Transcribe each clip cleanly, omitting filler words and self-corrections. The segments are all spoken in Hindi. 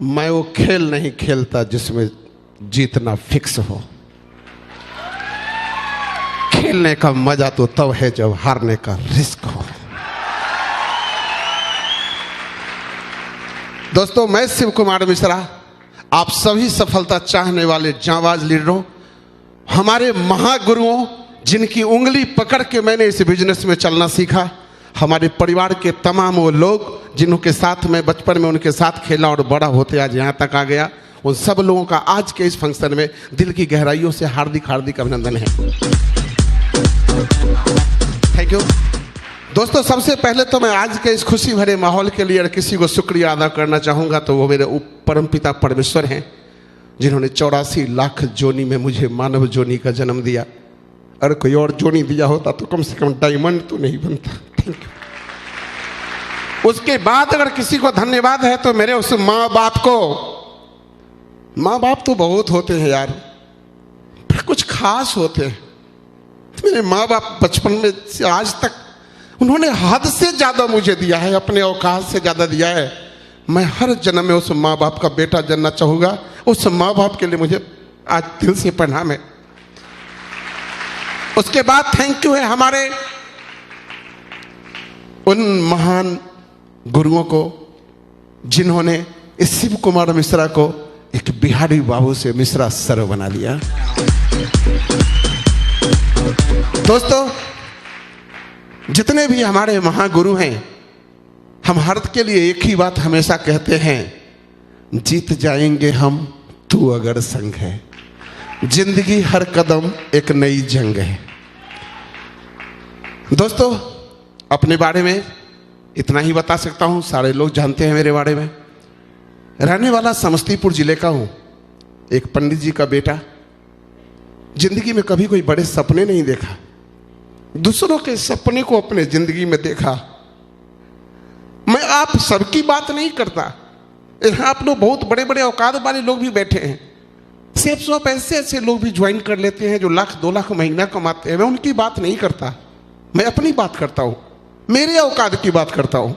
मैं वो खेल नहीं खेलता जिसमें जीतना फिक्स हो। खेलने का मजा तो तब है जब हारने का रिस्क हो। दोस्तों, मैं शिव कुमार मिश्रा, आप सभी सफलता चाहने वाले जांबाज लीडरों, हमारे महागुरुओं जिनकी उंगली पकड़ के मैंने इस बिजनेस में चलना सीखा, हमारे परिवार के तमाम वो लोग जिनके साथ मैं बचपन में उनके साथ खेला और बड़ा होते आज यहाँ तक आ गया, उन सब लोगों का आज के इस फंक्शन में दिल की गहराइयों से हार्दिक हार्दिक अभिनंदन है। थैंक यू दोस्तों। सबसे पहले तो मैं आज के इस खुशी भरे माहौल के लिए किसी को शुक्रिया अदा करना चाहूँगा, तो वो मेरे परमपिता परमेश्वर हैं जिन्होंने 84 लाख जोनी में मुझे मानव जोनी का जन्म दिया। अगर कोई और जोनी दिया होता तो कम से कम डायमंड तो नहीं बनता। Thank you. उसके बाद अगर किसी को धन्यवाद है तो मेरे उस माँ बाप को। माँ बाप तो बहुत होते हैं यार, पर कुछ खास होते हैं। मेरे माँ बाप बचपन में से आज तक उन्होंने हद से ज़्यादा मुझे दिया है, अपने औकात से ज़्यादा दिया है। मैं हर जन्म में उस माँ बाप का बेटा जनना चाहूँगा। उस माँ बाप के लिए मुझे आज दिल से प्रणाम है। उसके बाद थैंक यू है हमारे उन महान गुरुओं को जिन्होंने इस शिव कुमार मिश्रा को एक बिहारी बाबू से मिश्रा सर बना लिया। दोस्तों, जितने भी हमारे महागुरु हैं, हम हर के लिए एक ही बात हमेशा कहते हैं, जीत जाएंगे हम तू अगर संग है। जिंदगी हर कदम एक नई जंग है। दोस्तों, अपने बारे में इतना ही बता सकता हूँ, सारे लोग जानते हैं मेरे बारे में। रहने वाला समस्तीपुर जिले का हूँ, एक पंडित जी का बेटा। जिंदगी में कभी कोई बड़े सपने नहीं देखा, दूसरों के सपने को अपने जिंदगी में देखा। मैं आप सबकी बात नहीं करता, यहाँ आप लोग बहुत बड़े बड़े औकात वाले लोग भी बैठे हैं। सिर्फ सब ऐसे ऐसे लोग भी ज्वाइन कर लेते हैं जो लाख 2 लाख महीना कमाते हैं। मैं उनकी बात नहीं करता, मैं अपनी बात करता हूँ, मेरे औकात की बात करता हूँ।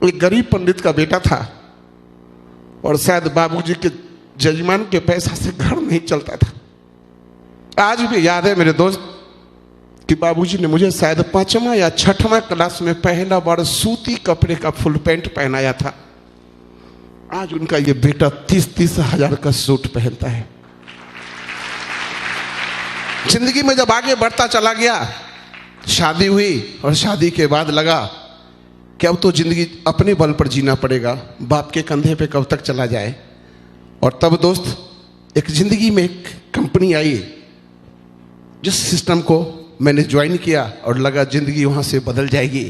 एक गरीब पंडित का बेटा था और शायद बाबूजी के जजमान के पैसा से घर नहीं चलता था। आज भी याद है मेरे दोस्त कि बाबूजी ने मुझे शायद 5वां या 6वां क्लास में पहला बार सूती कपड़े का फुल पैंट पहनाया था। आज उनका ये बेटा 30-30 हजार का सूट पहनता है। जिंदगी में जब आगे बढ़ता चला गया, शादी हुई और शादी के बाद लगा कि अब तो जिंदगी अपने बल पर जीना पड़ेगा, बाप के कंधे पे कब तक चला जाए। और तब दोस्त, एक जिंदगी में एक कंपनी आई जिस सिस्टम को मैंने ज्वाइन किया और लगा जिंदगी वहां से बदल जाएगी।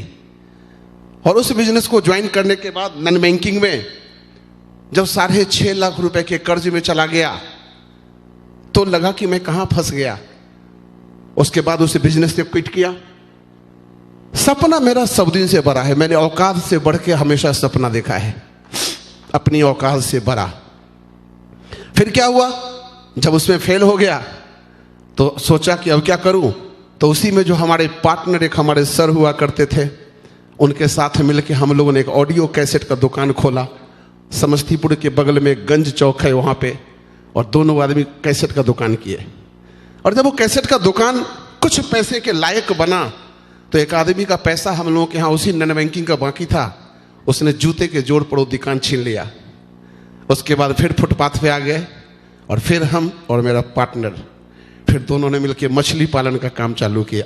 और उस बिजनेस को ज्वाइन करने के बाद नॉन बैंकिंग में जब 6.5 लाख रुपए के कर्ज में चला गया तो लगा कि मैं कहां फंस गया। उसके बाद उस बिजनेस से क्विट किया। सपना मेरा सब दिन से बड़ा है, मैंने औकात से बढ़ के हमेशा सपना देखा है, अपनी औकात से बड़ा। फिर क्या हुआ, जब उसमें फेल हो गया तो सोचा कि अब क्या करूं। तो उसी में जो हमारे पार्टनर एक हमारे सर हुआ करते थे, उनके साथ मिलकर हम लोगों ने एक ऑडियो कैसेट का दुकान खोला। समस्तीपुर के बगल में गंज चौक है वहाँ पे, और दोनों आदमी कैसेट का दुकान किए। और जब वो कैसेट का दुकान कुछ पैसे के लायक बना तो एक आदमी का पैसा हम लोगों के यहाँ उसी नॉन बैंकिंग का बाकी था, उसने जूते के जोड़ पर वो दुकान छीन लिया। उसके बाद फिर फुटपाथ पे आ गए और फिर हम और मेरा पार्टनर फिर दोनों ने मिलकर मछली पालन का काम चालू किया।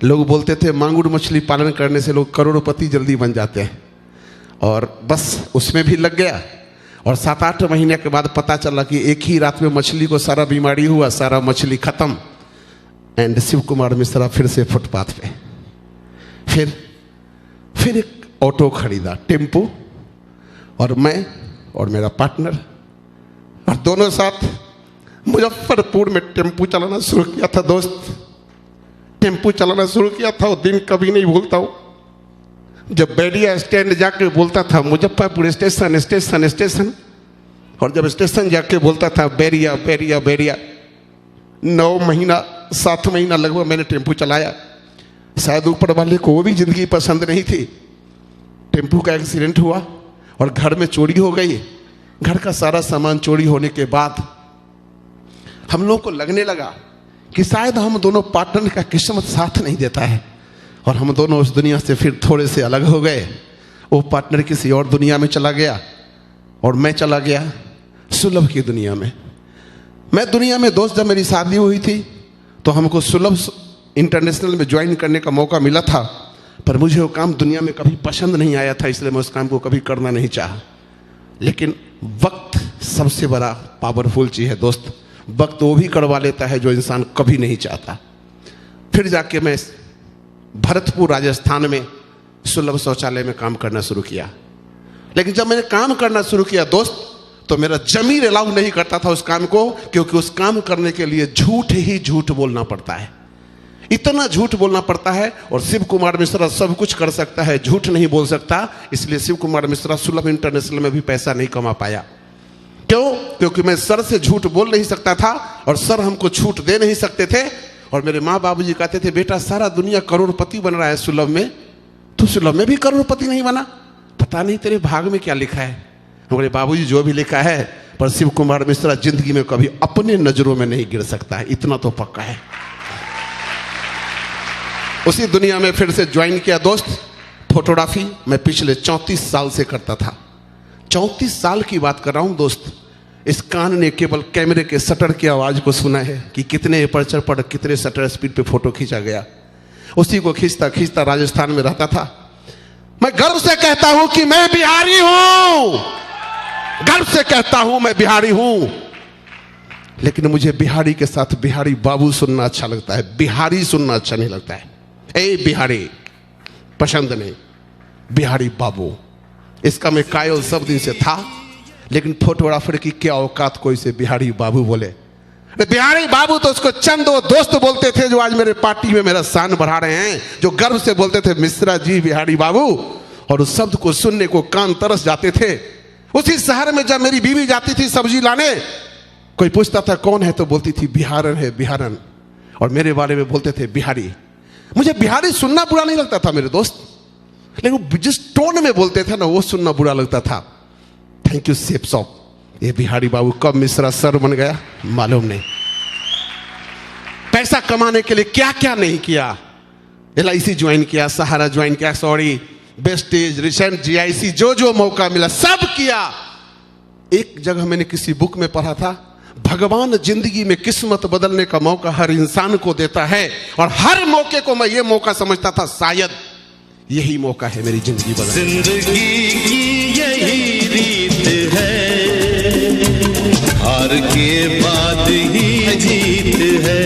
लोग बोलते थे मांगुर मछली पालन करने से लोग करोड़पति जल्दी बन जाते हैं, और बस उसमें भी लग गया। और 7-8 महीने के बाद पता चला कि एक ही रात में मछली को सारा बीमारी हुआ, सारा मछली खत्म। एंड शिव कुमार मिश्रा फिर से फुटपाथ पे। फिर एक ऑटो खरीदा, टेम्पो, और मैं और मेरा पार्टनर, और दोनों साथ मुजफ्फरपुर में टेम्पो चलाना शुरू किया था। दोस्त, टेम्पो चलाना शुरू किया था, वो दिन कभी नहीं भूलता हूँ जब बैरिया स्टैंड जाके बोलता था मुजफ्फरपुर स्टेशन स्टेशन स्टेशन, और जब स्टेशन जाके बोलता था बैरिया बैरिया बैरिया। 9 महीना 7 महीना लगभग मैंने टेम्पो चलाया। शायद ऊपर वाले को वो भी जिंदगी पसंद नहीं थी। टेम्पो का एक्सीडेंट हुआ और घर में चोरी हो गई। घर का सारा सामान चोरी होने के बाद हम लोगों को लगने लगा कि शायद हम दोनों पार्टनर का किस्मत साथ नहीं देता है, और हम दोनों उस दुनिया से फिर थोड़े से अलग हो गए। वो पार्टनर किसी और दुनिया में चला गया और मैं चला गया सुलभ की दुनिया में। मैं दुनिया में दोस्त, जब मेरी शादी हुई थी तो हमको सुलभ इंटरनेशनल में ज्वाइन करने का मौका मिला था, पर मुझे वो काम दुनिया में कभी पसंद नहीं आया था, इसलिए मैं उस काम को कभी करना नहीं चाहा। लेकिन वक्त सबसे बड़ा पावरफुल चीज़ है दोस्त। वक्त वो भी करवा लेता है जो इंसान कभी नहीं चाहता। फिर जाके मैं भरतपुर राजस्थान में सुलभ शौचालय में काम करना शुरू किया। लेकिन जब मैंने काम करना शुरू किया दोस्त, तो मेरा जमीर अलाउ नहीं करता था उस काम को, क्योंकि उस काम करने के लिए झूठ ही झूठ बोलना पड़ता है। इतना झूठ बोलना पड़ता है, और शिव कुमार मिश्रा सब कुछ कर सकता है, झूठ नहीं बोल सकता। इसलिए शिव कुमार मिश्रा सुलभ इंटरनेशनल में भी पैसा नहीं कमा पाया। क्यों? क्योंकि मैं सर से झूठ बोल नहीं सकता था, और सर हमको छूट दे नहीं सकते थे। और मेरे माँ बाबूजी कहते थे, बेटा सारा दुनिया करोड़पति बन रहा है सुलभ में, तू सुलभ में भी करोड़पति नहीं बना, पता नहीं तेरे भाग में क्या लिखा है। हमारे बाबूजी जो भी लिखा है, पर शिव कुमार मिश्रा जिंदगी में कभी अपने नजरों में नहीं गिर सकता है, इतना तो पक्का है। उसी दुनिया में फिर से ज्वाइन किया दोस्त। फोटोग्राफी मैं पिछले 34 साल से करता था। 34 साल की बात कर रहा हूं दोस्त। इस कान ने केवल कैमरे के शटर की आवाज को सुना है कि कितने एपर्चर पर कितने शटर स्पीड पे फोटो खींचा गया। उसी को खींचता खींचता राजस्थान में रहता था। मैं गर्व से कहता हूं कि मैं बिहारी हूं, गर्व से कहता हूं मैं बिहारी हूं। लेकिन मुझे बिहारी के साथ बिहारी बाबू सुनना अच्छा लगता है, बिहारी सुनना अच्छा नहीं लगता है। ए बिहारी पसंद नहीं, बिहारी बाबू, इसका मैं कायल सब दिन से था। लेकिन फोटोग्राफर की क्या औकात कोई से बिहारी बाबू बोले। बिहारी बाबू तो उसको चंद वो दोस्त बोलते थे जो आज मेरे पार्टी में मेरा शान बढ़ा रहे हैं, जो गर्व से बोलते थे मिश्रा जी बिहारी बाबू, और उस शब्द को सुनने को कान तरस जाते थे। उसी शहर में जब मेरी बीवी जाती थी सब्जी लाने, कोई पूछता था कौन है, तो बोलती थी बिहारन है बिहारन, और मेरे बारे में बोलते थे बिहारी। मुझे बिहारी सुनना बुरा नहीं लगता था मेरे दोस्त, लेकिन जिस टोन में बोलते थे ना वो सुनना बुरा लगता था। Thank you safe shop. ये बिहारी बाबू कब मिश्रा सर बन गया मालूम नहीं। पैसा कमाने के लिए क्या क्या नहीं किया। LIC ज्वाइन किया, सहारा ज्वाइन किया, सॉरी बेस्टेज, रिसेंट, GIC, जो जो मौका मिला सब किया। एक जगह मैंने किसी बुक में पढ़ा था, भगवान जिंदगी में किस्मत बदलने का मौका हर इंसान को देता है, और हर मौके को मैं ये मौका समझता था, शायद यही मौका है मेरी जिंदगी बदलने। जिंदगी की यही रीत है, हार के बाद ही जीत है।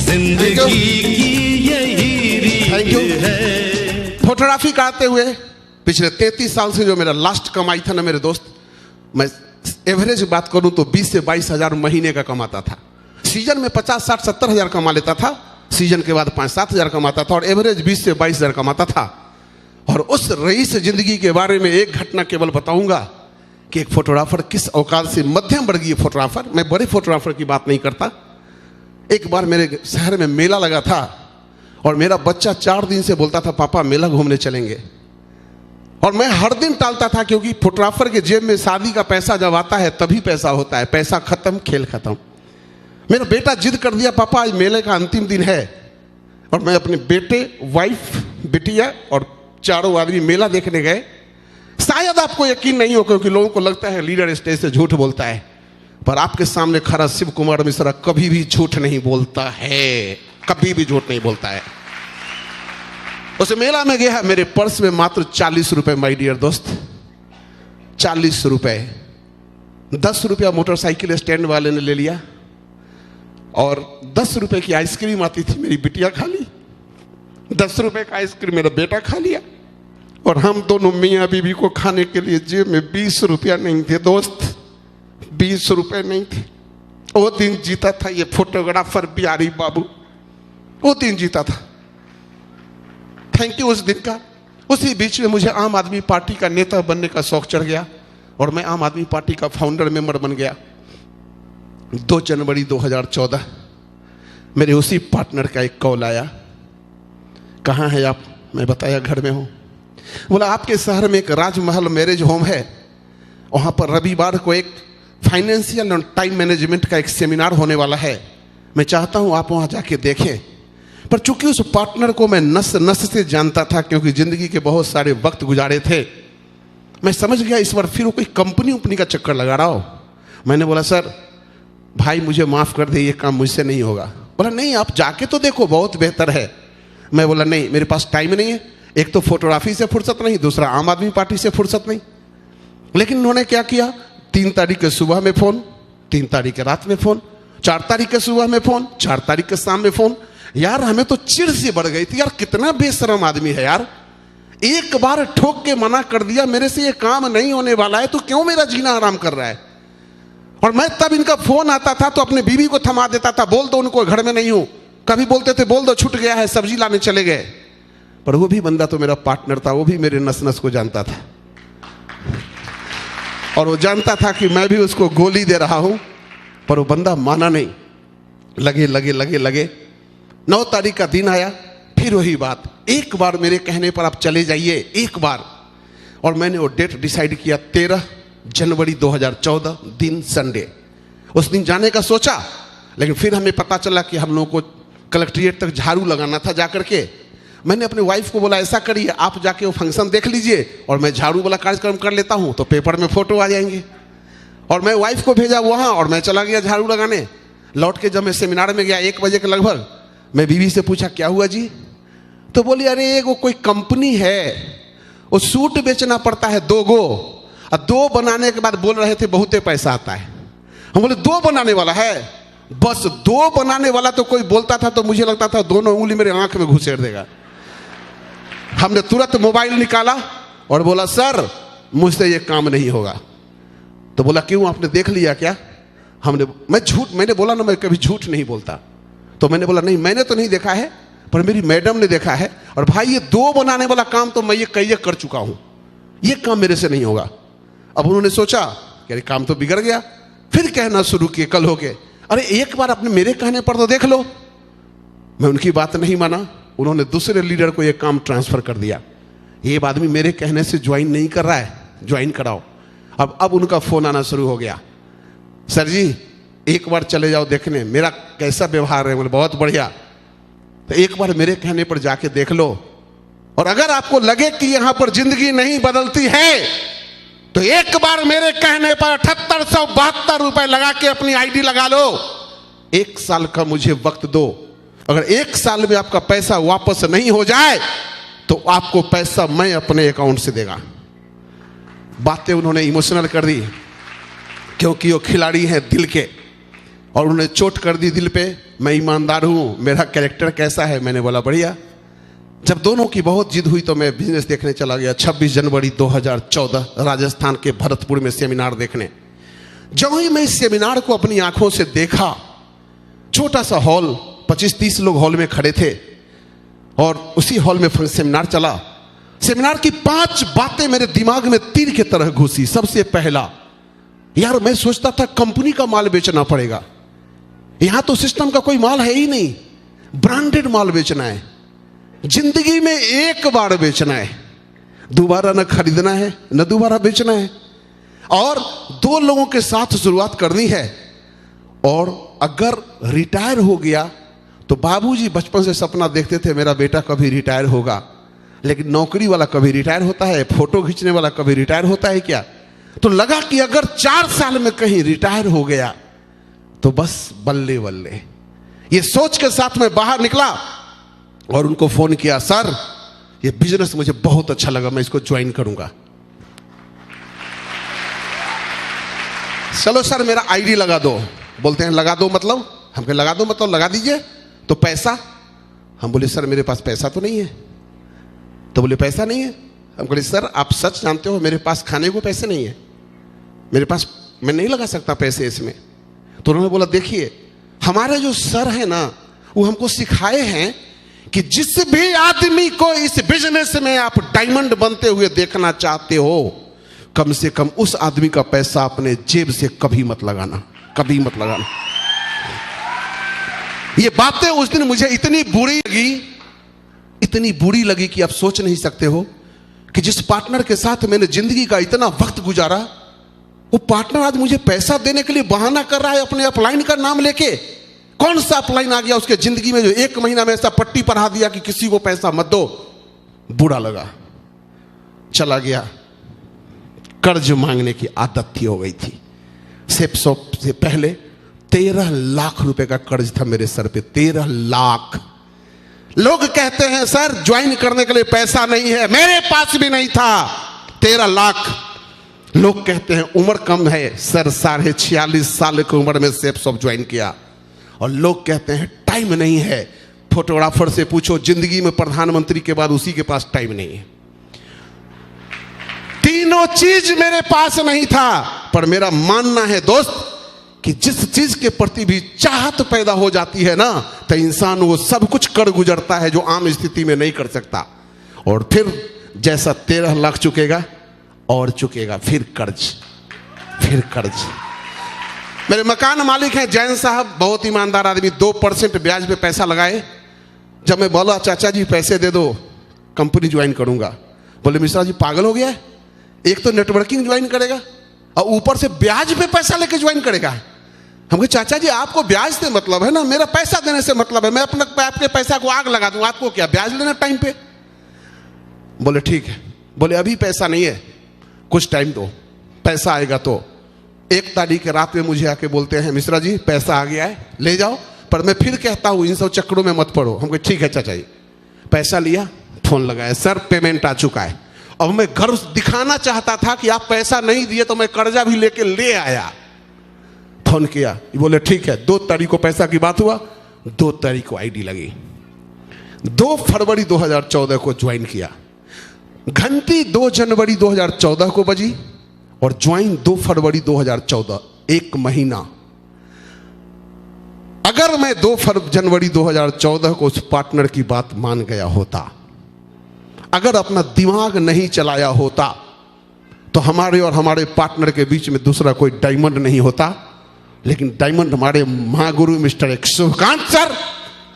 जिंदगी की यही रीत है। फोटोग्राफी करते हुए पिछले 33 साल से जो मेरा लास्ट कमाई था ना मेरे दोस्त, मैं एवरेज बात करूं तो 20 से 22 हजार महीने का कमाता था। सीजन में 50, 60, 70 हजार कमा लेता था, सीजन के बाद 5-7 हजार कमाता था, और एवरेज 20 से 22 हजार कमाता था। और उस रईस जिंदगी के बारे में एक घटना केवल बताऊंगा कि एक फोटोग्राफर किस औकात से, मध्यम वर्गीय फोटोग्राफर, मैं बड़े फोटोग्राफर की बात नहीं करता। एक बार मेरे शहर में मेला लगा था, और मेरा बच्चा 4 दिन से बोलता था पापा मेला घूमने चलेंगे, और मैं हर दिन टालता था, क्योंकि फोटोग्राफर के जेब में शादी का पैसा जब आता है तभी पैसा होता है, पैसा खत्म खेल खत्म। मेरा बेटा जिद कर दिया पापा आज मेले का अंतिम दिन है, और मैं अपने बेटे, वाइफ, बिटिया और चारों आदमी मेला देखने गए। शायद आपको यकीन नहीं हो, क्योंकि लोगों को लगता है लीडर स्टेज से झूठ बोलता है, पर आपके सामने खड़ा शिव कुमार मिश्रा कभी भी झूठ नहीं बोलता है, कभी भी झूठ नहीं बोलता है। उस मेला में गया, मेरे पर्स में मात्र 40 रुपए माय डियर दोस्त, 40 रुपए। 10 रुपया मोटरसाइकिल स्टैंड वाले ने ले लिया, और 10 रुपए की आइसक्रीम आती थी, मेरी बिटिया खा ली। 10 रुपए का आइसक्रीम मेरा बेटा खा लिया, और हम दोनों मियाँ बीवी को खाने के लिए जेब में 20 रुपया नहीं थे दोस्त, 20 रुपए नहीं थे। वो दिन जीता था ये फोटोग्राफर बिहारी बाबू, वो दिन जीता था। थैंक यू उस दिन का। उसी बीच में मुझे आम आदमी पार्टी का नेता बनने का शौक चढ़ गया, और मैं आम आदमी पार्टी का फाउंडर मेंबर बन गया। 2 जनवरी 2014 मेरे उसी पार्टनर का एक कॉल आया, कहाँ है आप? मैं बताया घर में हूँ। बोला आपके शहर में एक राजमहल मैरिज होम है, वहाँ पर रविवार को एक फाइनेंशियल और टाइम मैनेजमेंट का एक सेमिनार होने वाला है। मैं चाहता हूँ आप वहाँ जाके देखें। पर चूंकि उस पार्टनर को मैं नस नस से जानता था, क्योंकि ज़िंदगी के बहुत सारे वक्त गुजारे थे, मैं समझ गया इस बार फिर वो कोई कंपनी उपनी का चक्कर लगा रहा हो। मैंने बोला सर भाई मुझे माफ़ कर दे, ये काम मुझसे नहीं होगा। बोला नहीं आप जाके तो देखो, बहुत बेहतर है। मैं बोला नहीं मेरे पास टाइम नहीं है, एक तो फोटोग्राफी से फुर्सत नहीं, दूसरा आम आदमी पार्टी से फुर्सत नहीं। लेकिन उन्होंने क्या किया, 3 तारीख के सुबह में फ़ोन, 3 तारीख के रात में फ़ोन, 4 तारीख के सुबह में फ़ोन, 4 तारीख के शाम में फ़ोन। यार हमें तो चिढ़ से बढ़ गई थी, यार कितना बेशरम आदमी है यार। एक बार ठोक के मना कर दिया, मेरे से ये काम नहीं होने वाला है, तो क्यों मेरा जीना आराम कर रहा है। और मैं तब इनका फोन आता था तो अपने बीवी को थमा देता था, बोल दो उनको घर में नहीं हूं। कभी बोलते थे बोल दो छूट गया है, सब्जी लाने चले गए। पर वो भी बंदा तो मेरा पार्टनर था, वो भी मेरे नस नस को जानता था, और वो जानता था कि मैं भी उसको गोली दे रहा हूं। पर वो बंदा माना नहीं, लगे लगे लगे लगे। 9 तारीख का दिन आया, फिर वही बात, एक बार मेरे कहने पर आप चले जाइए, एक बार। और मैंने वो डेट डिसाइड किया, 13 जनवरी 2014, दिन संडे। उस दिन जाने का सोचा, लेकिन फिर हमें पता चला कि हम लोगों को कलेक्ट्रेट तक झाड़ू लगाना था जाकर के। मैंने अपने वाइफ को बोला ऐसा करिए आप जाके वो फंक्शन देख लीजिए और मैं झाड़ू वाला कार्यक्रम कर लेता हूँ, तो पेपर में फोटो आ जाएंगे। और मैं वाइफ को भेजा वहाँ और मैं चला गया झाड़ू लगाने। लौट के जब मैं सेमिनार में गया 1 बजे के लगभग, मैं बीवी से पूछा क्या हुआ जी, तो बोली अरे वो कोई कंपनी है, वो सूट बेचना पड़ता है 2 गो, और 2 बनाने के बाद बोल रहे थे बहुते पैसा आता है। हम बोले 2 बनाने वाला है, बस 2 बनाने वाला तो कोई बोलता था तो मुझे लगता था दोनों उंगली मेरे आंख में घुसेड़ देगा। हमने तुरंत मोबाइल निकाला और बोला सर मुझसे ये काम नहीं होगा। तो बोला क्यों, आपने देख लिया क्या? मैंने बोला ना मैं कभी झूठ नहीं बोलता। तो मैंने बोला नहीं मैंने तो नहीं देखा है, पर मेरी मैडम ने देखा है, और भाई ये 2 बनाने वाला काम तो मैं ये कई कर चुका हूं, ये काम मेरे से नहीं होगा। अब उन्होंने सोचा कि काम तो बिगड़ गया, फिर कहना शुरू किए कल हो के, अरे एक बार अपने मेरे कहने पर तो देख लो। मैं उनकी बात नहीं माना, उन्होंने दूसरे लीडर को ये काम ट्रांसफर कर दिया। ये आदमी मेरे कहने से ज्वाइन नहीं कर रहा है, ज्वाइन कराओ। अब उनका फोन आना शुरू हो गया, सर जी एक बार चले जाओ देखने मेरा कैसा व्यवहार है। बोले बहुत बढ़िया, तो एक बार मेरे कहने पर जाके देख लो, और अगर आपको लगे कि यहां पर जिंदगी नहीं बदलती है तो एक बार मेरे कहने पर 7872 रुपए लगा के अपनी आईडी लगा लो। 1 साल का मुझे वक्त दो, अगर 1 साल में आपका पैसा वापस नहीं हो जाए तो आपको पैसा मैं अपने अकाउंट से देगा। बातें उन्होंने इमोशनल कर दी, क्योंकि वो खिलाड़ी हैं दिल के, और उन्होंने चोट कर दी दिल पे। मैं ईमानदार हूं, मेरा कैरेक्टर कैसा है? मैंने बोला बढ़िया। जब दोनों की बहुत जिद हुई तो मैं बिजनेस देखने चला गया 26 जनवरी 2014 राजस्थान के भरतपुर में सेमिनार देखने। जब ही मैं इस सेमिनार को अपनी आंखों से देखा, छोटा सा हॉल, 25-30 लोग हॉल में खड़े थे, और उसी हॉल में सेमिनार चला। सेमिनार की 5 बातें मेरे दिमाग में तीर की तरह घुसी। सबसे पहला, यार मैं सोचता था कंपनी का माल बेचना पड़ेगा, यहां तो सिस्टम का कोई माल है ही नहीं, ब्रांडेड माल बेचना है, जिंदगी में एक बार बेचना है, दोबारा न खरीदना है न दोबारा बेचना है, और 2 लोगों के साथ शुरुआत करनी है। और अगर रिटायर हो गया तो बाबूजी बचपन से सपना देखते थे मेरा बेटा कभी रिटायर होगा, लेकिन नौकरी वाला कभी रिटायर होता है, फोटो खींचने वाला कभी रिटायर होता है क्या? तो लगा कि अगर 4 साल में कहीं रिटायर हो गया तो बस बल्ले बल्ले। ये सोच के साथ मैं बाहर निकला और उनको फोन किया, सर ये बिजनेस मुझे बहुत अच्छा लगा, मैं इसको ज्वाइन करूंगा। चलो सर मेरा आईडी लगा दो। बोलते हैं लगा दो मतलब? हम कहे लगा दो मतलब लगा दीजिए, तो पैसा? हम बोले सर मेरे पास पैसा तो नहीं है। तो बोले पैसा नहीं है? हम बोले सर आप सच जानते हो मेरे पास खाने को पैसे नहीं है, मेरे पास, मैं नहीं लगा सकता पैसे इसमें। तो उन्होंने बोला देखिए हमारे जो सर है ना वो हमको सिखाए हैं कि जिस भी आदमी को इस बिजनेस में आप डायमंड बनते हुए देखना चाहते हो, कम से कम उस आदमी का पैसा अपने जेब से कभी मत लगाना, कभी मत लगाना। ये बातें उस दिन मुझे इतनी बुरी लगी कि आप सोच नहीं सकते हो कि जिस पार्टनर के साथ मैंने जिंदगी का इतना वक्त गुजारा, वो पार्टनर आज मुझे पैसा देने के लिए बहाना कर रहा है अपने अपलाइन का नाम लेके। कौन सा अपलाइन आ गया उसके जिंदगी में जो 1 महीना में ऐसा पट्टी पढ़ा दिया कि किसी को पैसा मत दो। बुरा लगा, चला गया। कर्ज मांगने की आदत थी, हो गई थी। सेप शॉप से पहले 13 लाख रुपए का कर्ज था मेरे सर पे। 13 लाख। लोग कहते हैं सर ज्वाइन करने के लिए पैसा नहीं है, मेरे पास भी नहीं था। 13 लाख। लोग कहते हैं उम्र कम है सर, 46.5 साल की उम्र में सेप शॉप ज्वाइन किया। और लोग कहते हैं टाइम नहीं है। फोटोग्राफर से पूछो, जिंदगी में प्रधानमंत्री के बाद उसी के पास टाइम नहीं है। तीनों चीज मेरे पास नहीं था। पर मेरा मानना है दोस्त कि जिस चीज के प्रति भी चाहत पैदा हो जाती है ना, तो इंसान वो सब कुछ कर गुजरता है जो आम स्थिति में नहीं कर सकता। और फिर जैसा 13 लाख चुकेगा और चुकेगा, फिर कर्ज। मेरे मकान मालिक हैं जैन साहब, बहुत ईमानदार आदमी। 2% ब्याज पे पैसा लगाए। जब मैं बोला चाचा जी पैसे दे दो, कंपनी ज्वाइन करूंगा, बोले मिश्रा जी पागल हो गया है, एक तो नेटवर्किंग ज्वाइन करेगा और ऊपर से ब्याज पे पैसा लेके ज्वाइन करेगा। हम कहे चाचा जी आपको ब्याज से मतलब है ना, मेरा पैसा देने से मतलब है। मैं अपने आपके पैसा को आग लगा दूं, आपको क्या ब्याज लेना टाइम पे। बोले ठीक है। बोले अभी पैसा नहीं है, कुछ टाइम दो, पैसा आएगा तो। 1 तारीख के रात में मुझे आके बोलते हैं मिश्रा जी पैसा आ गया है, ले जाओ। पर मैं फिर कहता हूं इन सब चक्करों में मत पड़ो। हम कहे ठीक है चाचा जी। पैसा लिया, फोन लगाया, सर पेमेंट आ चुका है। अब मैं घर दिखाना चाहता था कि आप पैसा नहीं दिए, तो मैं कर्जा भी लेके ले आया। फोन किया, बोले ठीक है। 2 तारीख को पैसा की बात हुआ, 2 तारीख को आईडी लगी। 2 फरवरी 2014 को ज्वाइन किया। घंटी 2 जनवरी 2014 को बजी और ज्वाइन 2 फरवरी 2014। 1 महीना। अगर मैं 2 जनवरी 2014 को उस पार्टनर की बात मान गया होता, अगर अपना दिमाग नहीं चलाया होता, तो हमारे और हमारे पार्टनर के बीच में दूसरा कोई डायमंड नहीं होता। लेकिन डायमंड हमारे महागुरु मिस्टर शुभकांत सर।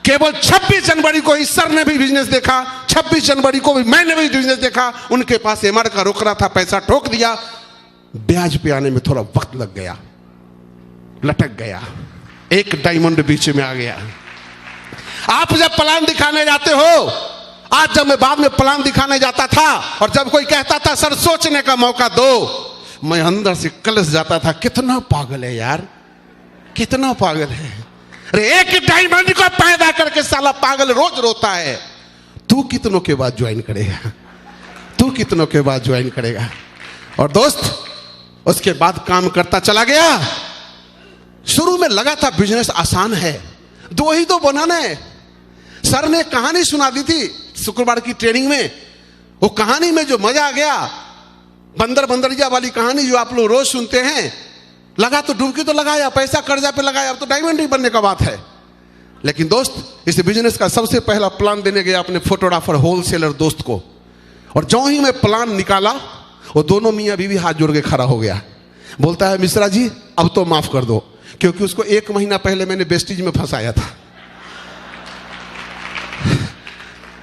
केवल 26 जनवरी को इस सर ने भी बिजनेस देखा, 26 जनवरी को भी मैंने भी बिजनेस देखा। उनके पास एमआर का रोकड़ा था, पैसा ठोक दिया। ब्याज पे आने में थोड़ा वक्त लग गया, लटक गया, एक डायमंड बीच में आ गया। आप जब प्लान दिखाने जाते हो, आज जब मैं बाद में प्लान दिखाने जाता था और जब कोई कहता था सर सोचने का मौका दो, मैं अंदर से कलश जाता था, कितना पागल है यार, कितना पागल है। अरे एक डायमंड को पैदा करके साला पागल रोज रोता है। तू कितनों के बाद ज्वाइन करेगा, तू कितनों के बाद ज्वाइन करेगा। और दोस्त उसके बाद काम करता चला गया। शुरू में लगा था बिजनेस आसान है, 2 ही तो बनाना है। सर ने कहानी सुना दी थी शुक्रवार की ट्रेनिंग में। वो कहानी में जो मजा आ गया, बंदरिया वाली कहानी जो आप लोग रोज सुनते हैं। लगा तो डुबकी तो लगाया, पैसा कर्जा पे लगाया, अब तो डायमंड ही बनने का बात है। लेकिन दोस्त इस बिजनेस का सबसे पहला प्लान देने गया अपने फोटोग्राफर होलसेलर दोस्त को। और जो ही मैं प्लान निकाला, वो दोनों मियाँ बीवी हाथ जोड़ के खड़ा हो गया। बोलता है मिश्रा जी अब तो माफ कर दो, क्योंकि उसको 1 महीना पहले मैंने वेस्टिज में फंसाया था।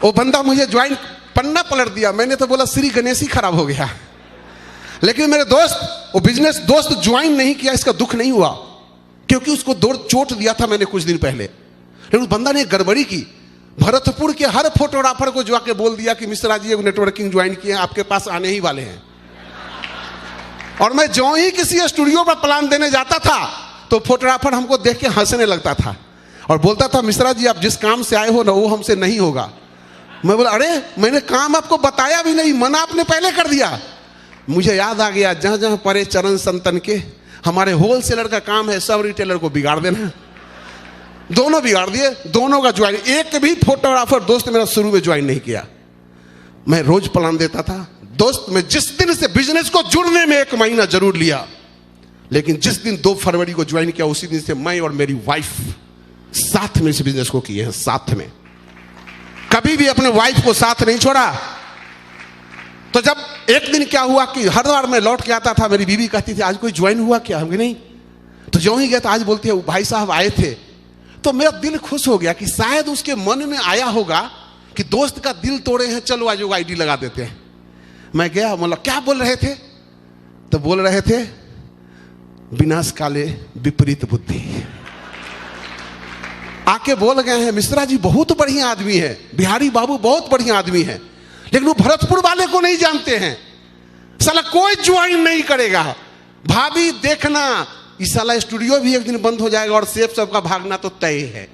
वो बंदा मुझे ज्वाइन पन्ना पलट दिया। मैंने तो बोला श्री गणेश ही खराब हो गया। लेकिन मेरे दोस्त वो बिजनेस दोस्त ज्वाइन नहीं किया, इसका दुख नहीं हुआ, क्योंकि उसको 2 चोट दिया था मैंने कुछ दिन पहले। लेकिन उस बंदा ने गड़बड़ी की। भरतपुर के हर फोटोग्राफर को जाके बोल दिया कि मिश्रा जी नेटवर्किंग ज्वाइन किए, आपके पास आने ही वाले हैं। और मैं जो ही किसी स्टूडियो पर प्लान देने जाता था तो फोटोग्राफर हमको देख के हंसने लगता था और बोलता था मिश्रा जी आप जिस काम से आए हो ना वो हमसे नहीं होगा। मैं बोला अरे मैंने काम आपको बताया भी नहीं, मना आपने पहले कर दिया। मुझे याद आ गया जहां जहां परे चरण संतन के, हमारे होलसेलर का काम है सब रिटेलर को बिगाड़ देना। दोनों बिगाड़ दिए, दोनों का ज्वाइन। एक भी फोटोग्राफर दोस्त मेरा शुरू में ज्वाइन नहीं किया। मैं रोज प्लान देता था दोस्त। मैं जिस दिन से बिजनेस को जुड़ने में 1 महीना जरूर लिया, लेकिन जिस दिन 2 फरवरी को ज्वाइन किया उसी दिन से मैं और मेरी वाइफ साथ में इस बिजनेस को किए हैं। साथ में कभी भी अपने वाइफ को साथ नहीं छोड़ा। तो जब एक दिन क्या हुआ कि हर बार मैं लौट के आता था, मेरी बीवी कहती थी आज कोई ज्वाइन हुआ क्या, हम नहीं। तो जो ही गया तो आज बोलती है भाई साहब आए थे। तो मेरा दिल खुश हो गया कि शायद उसके मन में आया होगा कि दोस्त का दिल तोड़े हैं, चलो आज आईडी लगा देते हैं। मैं गया, बोला क्या बोल रहे थे? तो बोल रहे थे विनाश काले विपरीत बुद्धि। आके बोल गए हैं मिश्रा जी बहुत बढ़िया आदमी है, बिहारी बाबू बहुत बढ़िया आदमी है, लेकिन वो भरतपुर वाले को नहीं जानते हैं, साला कोई ज्वाइन नहीं करेगा। भाभी देखना, इस साला स्टूडियो भी एक दिन बंद हो जाएगा और सेफ सबका भागना तो तय है।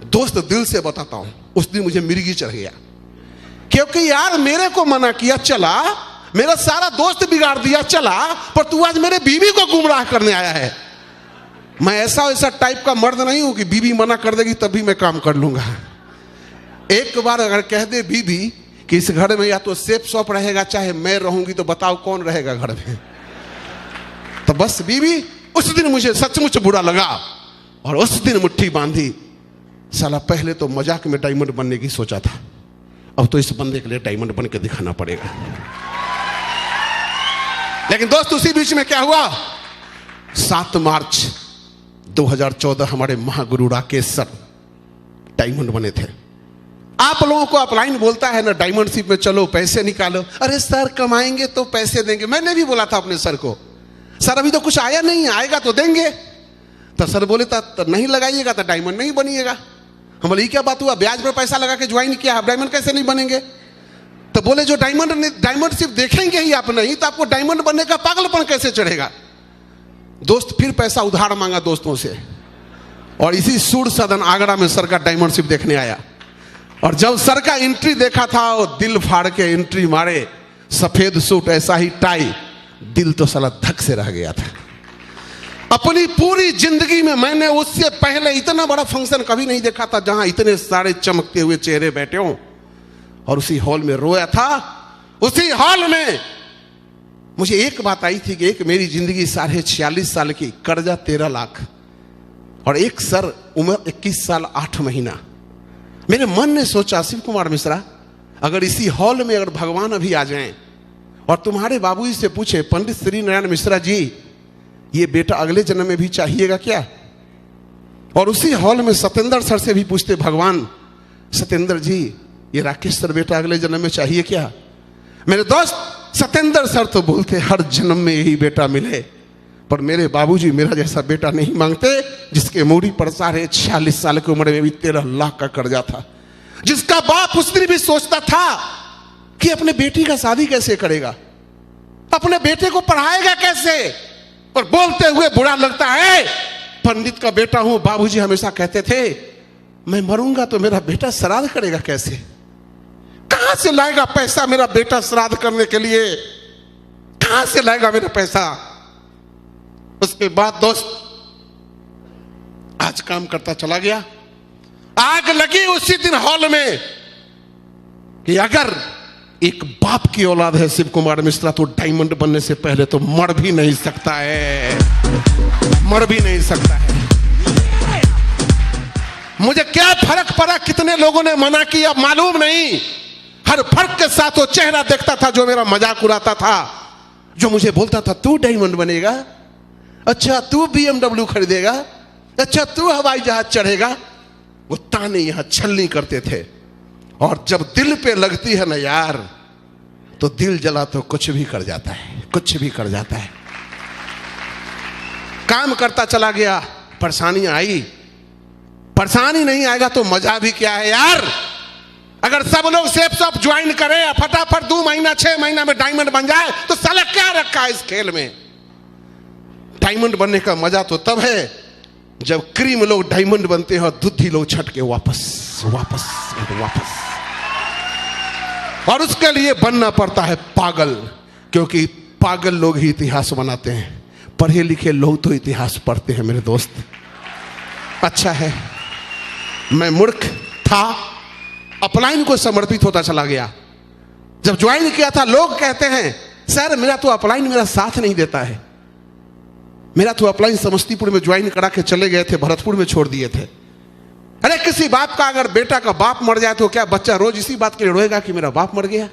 दोस्त दिल से बताता हूं, उस दिन मुझे मिर्गी चढ़ गया, क्योंकि यार मेरे को मना किया चला, मेरा सारा दोस्त बिगाड़ दिया चला, पर तू आज मेरे बीवी को गुमराह करने आया है। मैं ऐसा टाइप का मर्द नहीं हूं कि बीवी मना कर देगी तभी मैं काम कर लूंगा। एक बार अगर कह दे बीवी कि इस घर में या तो सेफ शॉप रहेगा चाहे मैं रहूंगी, तो बताओ कौन रहेगा घर में। तो बस बीवी उस दिन मुझे सचमुच बुरा लगा और उस दिन मुट्ठी बांधी। साला पहले तो मजाक में डायमंड बनने की सोचा था, अब तो इस बंदे के लिए डायमंड बन के दिखाना पड़ेगा। लेकिन दोस्त उसी बीच में क्या हुआ, 7 मार्च 2014 हमारे महागुरु राकेश सर डायमंड बने थे। आप लोगों को अपलाइन बोलता है ना डायमंडशिप में चलो पैसे निकालो, अरे सर कमाएंगे तो पैसे देंगे। मैंने भी बोला था अपने सर को, सर अभी तो कुछ आया नहीं, आएगा तो देंगे। तो सर बोले तो नहीं लगाइएगा तो डायमंड नहीं बनिएगा। हम बोले क्या बात हुआ, ब्याज पर पैसा लगा के ज्वाइन किया, आप डायमंड कैसे नहीं बनेंगे। तो बोले जो डायमंडशिप देखेंगे ही आप नहीं, तो आपको डायमंड बनने का पागलपन कैसे चढ़ेगा। दोस्त फिर पैसा उधार मांगा दोस्तों से, और इसी सूर सदन आगरा में सर का डायमंडशिप देखने आया। और जब सर का एंट्री देखा था, वो दिल फाड़ के एंट्री मारे, सफेद सूट ऐसा ही टाई, दिल तो साला धक से रह गया था। अपनी पूरी जिंदगी में मैंने उससे पहले इतना बड़ा फंक्शन कभी नहीं देखा था जहां इतने सारे चमकते हुए चेहरे बैठे हों। और उसी हॉल में रोया था। उसी हॉल में मुझे एक बात आई थी कि एक मेरी जिंदगी 46 साल की, कर्जा 13 लाख, और एक सर उम्र 21 साल 8 महीना। मेरे मन ने सोचा शिव कुमार मिश्रा, अगर इसी हॉल में अगर भगवान अभी आ जाएं और तुम्हारे बाबूजी से पूछे पंडित श्री नारायण मिश्रा जी ये बेटा अगले जन्म में भी चाहिएगा क्या, और उसी हॉल में सत्येंद्र सर से भी पूछते भगवान सत्येंद्र जी ये राकेश सर बेटा अगले जन्म में चाहिए क्या, मेरे दोस्त सत्येंद्र सर तो बोलते हर जन्म में यही बेटा मिले, पर मेरे बाबूजी मेरा जैसा बेटा नहीं मांगते जिसके मूड़ी पर 46 साल की उम्र में भी 13 लाख का कर्जा था, जिसका बाप उस दिन भी सोचता था कि अपने बेटी का शादी कैसे करेगा, अपने बेटे को पढ़ाएगा कैसे, और बोलते हुए बुरा लगता है पंडित का बेटा हूं। बाबूजी हमेशा कहते थे मैं मरूंगा तो मेरा बेटा श्राद्ध करेगा कैसे, कहां से लाएगा पैसा मेरा बेटा श्राद्ध करने के लिए, कहां से लाएगा मेरा पैसा। उसके बाद दोस्त आज काम करता चला गया। आग लगी उसी दिन हॉल में कि अगर एक बाप की औलाद है शिव कुमार मिश्रा तो डायमंड बनने से पहले तो मर भी नहीं सकता है, मर भी नहीं सकता है। मुझे क्या फर्क पड़ा कितने लोगों ने मना किया मालूम नहीं, हर फर्क के साथ वो चेहरा देखता था जो मेरा मजाक उड़ाता था, जो मुझे बोलता था तू डायमंड बनेगा, अच्छा तू BMW खरीदेगा, अच्छा तू हवाई जहाज चढ़ेगा। वो ताने यहां छलनी करते थे। और जब दिल पे लगती है ना यार, तो दिल जला तो कुछ भी कर जाता है, कुछ भी कर जाता है। काम करता चला गया, परेशानियां आई, परेशानी नहीं आएगा तो मजा भी क्या है यार। अगर सब लोग सेफ शॉप ज्वाइन करें फटाफट 2 महीना 6 महीना में डायमंड बन जाए तो साला क्या रखा है इस खेल में। डायमंड बनने का मजा तो तब है जब क्रीम लोग डायमंड बनते हैं और दूधी लोग छट के वापस वापस वापस। और उसके लिए बनना पड़ता है पागल, क्योंकि पागल लोग ही इतिहास बनाते हैं, पढ़े लिखे लोग तो इतिहास पढ़ते हैं मेरे दोस्त। अच्छा है मैं मूर्ख था, अपलाइन को समर्पित होता चला गया। जब ज्वाइन किया था लोग कहते हैं सर मेरा तो अपलाइन मेरा साथ नहीं देता है, मेरा तो अपलाइन समस्तीपुर में ज्वाइन करा के चले गए थे, भरतपुर में छोड़ दिए थे। अरे किसी बाप का अगर बेटा का बाप मर जाए तो क्या बच्चा रोज इसी बात के लिए रोएगा कि मेरा बाप मर गया।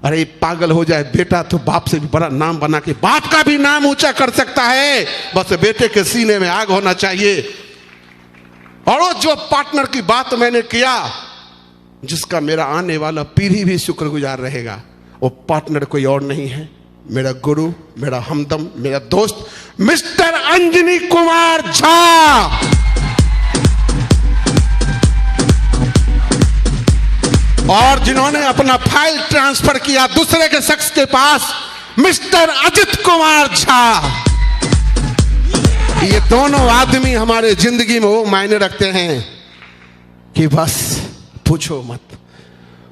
अरे पागल हो जाए बेटा तो बाप से भी बड़ा नाम बना के बाप का भी नाम ऊंचा कर सकता है, बस बेटे के सीने में आग होना चाहिए। और वो जो पार्टनर की बात मैंने किया जिसका मेरा आने वाला पीढ़ी भी शुक्रगुजार रहेगा, वो पार्टनर कोई और नहीं है मेरा गुरु, मेरा हमदम, मेरा दोस्त मिस्टर अंजनी कुमार झा। और जिन्होंने अपना फाइल ट्रांसफर किया दूसरे के शख्स के पास, मिस्टर अजित कुमार झा। ये दोनों आदमी हमारे जिंदगी में वो मायने रखते हैं कि बस पूछो मत।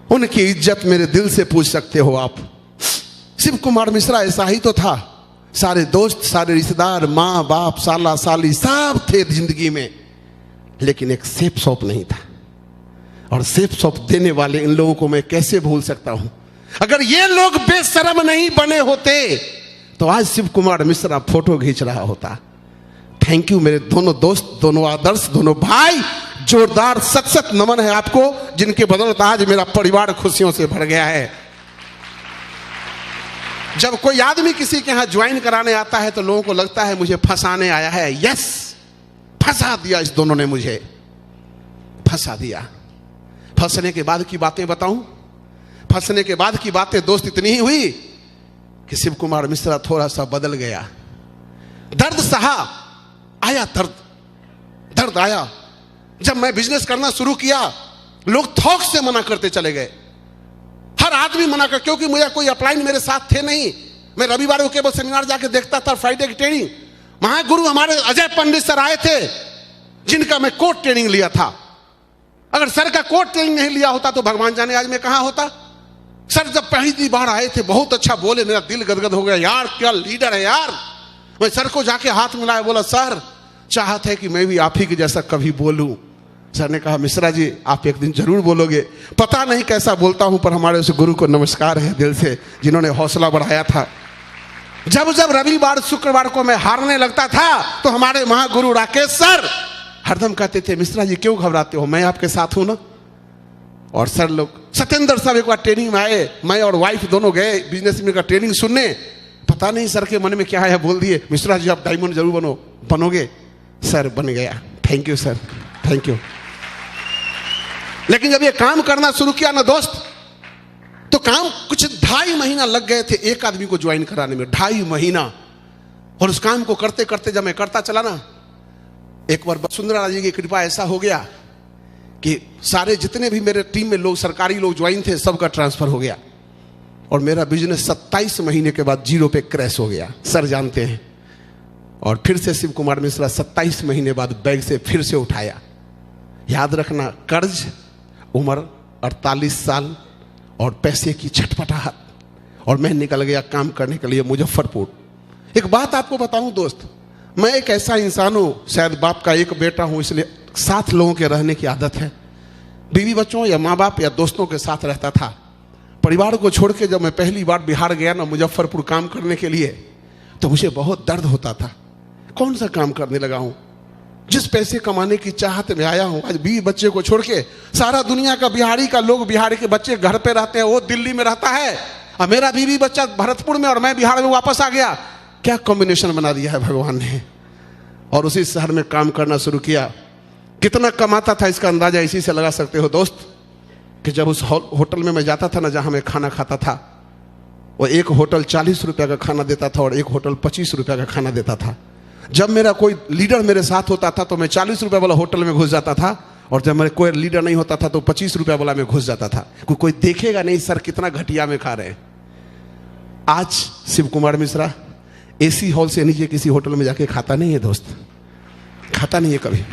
उनकी इज्जत मेरे दिल से पूछ सकते हो आप। शिव कुमार मिश्रा ऐसा ही तो था। सारे दोस्त, सारे रिश्तेदार, माँ बाप, साला साली सब थे जिंदगी में, लेकिन एक सेफ शॉप नहीं था। और सेफ शॉप देने वाले इन लोगों को मैं कैसे भूल सकता हूं। अगर ये लोग बेशरम नहीं बने होते तो आज शिव कुमार मिश्रा फोटो खींच रहा होता। थैंक यू मेरे दोनों दोस्त, दोनों आदर्श, दोनों भाई। जोरदार सत सत नमन है आपको, जिनके बदौलत आज मेरा परिवार खुशियों से भर गया है। जब कोई आदमी किसी के यहां ज्वाइन कराने आता है तो लोगों को लगता है मुझे फंसाने आया है। यस, फंसा दिया इस दोनों ने, मुझे फंसा दिया। फंसने के बाद की बातें बताऊं। फंसने के बाद की बातें दोस्त इतनी ही हुई कि शिव कुमार मिश्रा थोड़ा सा बदल गया। दर्द सहा, आया दर्द आया। जब मैं बिजनेस करना शुरू किया, लोग थोक से मना करते चले गए। हर आदमी मना कर, क्योंकि मुझे कोई अपलाइन मेरे साथ थे नहीं। मैं रविवार को केवल सेमिनार जाके देखता था, फ्राइडे की ट्रेनिंग। महागुरु हमारे अजय पंडित सर आए थे, जिनका मैं कोर्ट ट्रेनिंग लिया था। अगर सर का कोर्ट ट्रेनिंग नहीं लिया होता तो भगवान जाने आज मैं कहां होता। सर जब पहली बार आए थे, बहुत अच्छा बोले, मेरा दिल गदगद हो गया। यार क्या लीडर है यार। मैं सर को जाके हाथ मिलाया, बोला सर चाहत है कि मैं भी आप ही के जैसा कभी बोलूं। सर ने कहा मिश्रा जी आप एक दिन जरूर बोलोगे। पता नहीं कैसा बोलता हूं, पर हमारे उस गुरु को नमस्कार है दिल से, जिन्होंने हौसला बढ़ाया था। जब जब रविवार शुक्रवार को मैं हारने लगता था तो हमारे महागुरु राकेश सर हरदम कहते थे मिश्रा जी क्यों घबराते हो, मैं आपके साथ हूं ना। और सर लोग, सत्येंद्र साहब एक बार ट्रेनिंग में आए, मैं और वाइफ दोनों गए बिजनेसमैन का ट्रेनिंग सुनने। पता नहीं सर के मन में क्या है, बोल दिए मिश्रा जी आप डायमंड जरूर बनोगे। सर बन गया। Thank you sir, thank you. लेकिन जब ये काम करना शुरू किया ना दोस्त, तो काम कुछ 2.5 महीना लग गए थे एक आदमी को ज्वाइन कराने में, 2.5 महीना। और उस काम को करते करते जब मैं करता चला ना, एक बार वसुंधरा जी की कृपा ऐसा हो गया कि सारे जितने भी मेरे टीम में लोग, सरकारी लोग ज्वाइन थे, सबका ट्रांसफर हो गया। और मेरा बिजनेस 27 महीने के बाद 0 पे क्रैश हो गया, सर जानते हैं। और फिर से शिव कुमार मिश्रा 27 महीने बाद बैग से फिर से उठाया। याद रखना, कर्ज, उम्र 48 साल और पैसे की छटपटाहट, और मैं निकल गया काम करने के लिए मुजफ्फरपुर। एक बात आपको बताऊं दोस्त, मैं एक ऐसा इंसान हूं, शायद बाप का एक बेटा हूं, इसलिए साथ लोगों के रहने की आदत है। बीवी बच्चों या माँ बाप या दोस्तों के साथ रहता था। परिवार को छोड़ के जब मैं पहली बार बिहार गया ना, मुजफ्फरपुर काम करने के लिए, तो मुझे बहुत दर्द होता था। कौन सा काम करने लगा हूं, जिस पैसे कमाने की चाहत में आया हूं, आज बीवी बच्चे को छोड़ के, सारा दुनिया का बिहारी का लोग, बिहारी के बच्चे घर पे रहते हैं, वो दिल्ली में रहता है, और मेरा बीवी बच्चा भरतपुर में और मैं बिहार में वापस आ गया। क्या कॉम्बिनेशन बना दिया है भगवान ने। और उसी शहर में काम करना शुरू किया। कितना कमाता था इसका अंदाजा इसी से लगा सकते हो दोस्त, कि जब उस होटल में मैं जाता था ना, जहां मैं खाना खाता था, वो एक होटल 40 रुपया का खाना देता था और एक होटल 25 रुपया का खाना देता था। जब मेरा कोई लीडर मेरे साथ होता था तो मैं 40 रुपया वाला होटल में घुस जाता था, और जब मेरे कोई लीडर नहीं होता था तो 25 रुपया वाला में घुस जाता था। कोई देखेगा नहीं सर कितना घटिया में खा रहे हैं। आज शिव कुमार मिश्रा एसी हॉल से नीचे किसी होटल में जाके खाता नहीं है दोस्त, खाता नहीं है कभी।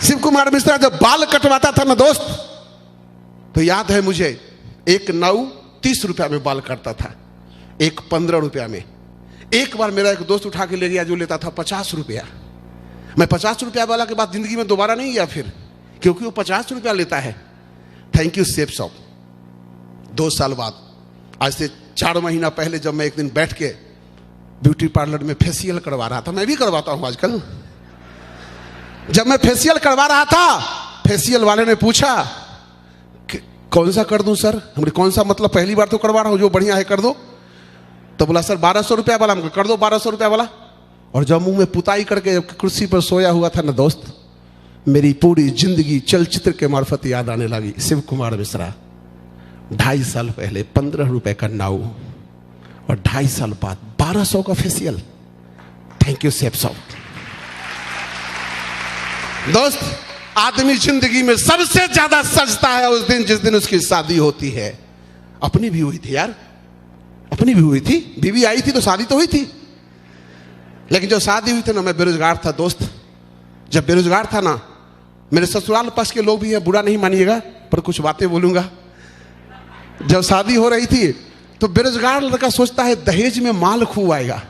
शिव कुमार मिश्रा जब बाल कटवाता था ना दोस्त, तो याद है मुझे, एक 30 रुपया में बाल काटता था, एक 15 रुपया में। एक बार मेरा एक दोस्त उठा के ले गया जो लेता था 50 रुपया। मैं 50 रुपया वाला के बाद जिंदगी में दोबारा नहीं गया फिर, क्योंकि वो 50 रुपया लेता है। Thank you safe shop. 2 साल बाद, आज से 4 महीना पहले, जब मैं एक दिन बैठ के ब्यूटी पार्लर में फेशियल करवा रहा था, मैं भी करवाता हूं आजकल। जब मैं फेशियल करवा रहा था, फेशियल वाले ने पूछा कि कौन सा कर दूं सर। हमने कौन सा मतलब, पहली बार तो करवा रहा हूं, जो बढ़िया है कर दो। तो बोला सर 1200 रुपया वाला। हमको कर दो 1200 रुपया वाला। और जब मुंह में पुताई करके कुर्सी पर सोया हुआ था ना दोस्त, मेरी पूरी जिंदगी चलचित्र के मार्फत याद आने लगी। शिव कुमार मिश्रा 2.5 साल पहले 15 रुपए का नाऊ, और 2.5 साल बाद 1200 का फेशियल। थैंक यू शेफ साहब। दोस्त, आदमी जिंदगी में सबसे ज्यादा सजता है उस दिन जिस दिन उसकी शादी होती है। अपनी भी हुई थी यार, अपनी भी हुई थी, बीवी आई थी तो शादी तो हुई थी। लेकिन जो शादी हुई थी ना, मैं बेरोजगार था दोस्त। जब बेरोजगार था ना, मेरे ससुराल पास के लोग भी हैं, बुरा नहीं मानिएगा पर कुछ बातें बोलूंगा। जब शादी हो रही थी तो बेरोजगार लड़का सोचता है दहेज में माल खूब आएगा,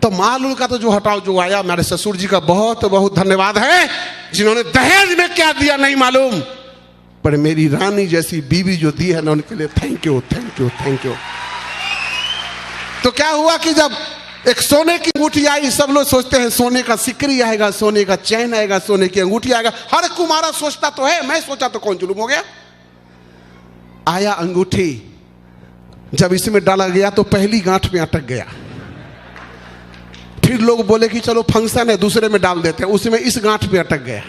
तो माल उनका तो जो हटाओ जो आया। मेरे ससुर जी का बहुत बहुत धन्यवाद है जिन्होंने दहेज में क्या दिया नहीं मालूम, पर मेरी रानी जैसी बीवी जो दी है ना, उनके लिए thank you thank you thank you. तो क्या हुआ कि जब एक सोने की अंगूठी आई, सब लोग सोचते हैं सोने का सिकरी आएगा, सोने का चैन आएगा, सोने की अंगूठी आएगा। हर कुमारा सोचता तो है, मैं सोचा तो कौन जुलूम हो गया। आया अंगूठी, जब इसमें डाला गया तो पहली गांठ पे अटक गया। फिर लोग बोले कि चलो फंक्शन है दूसरे में डाल देते हैं, उसमें इस गांठ पे अटक गया।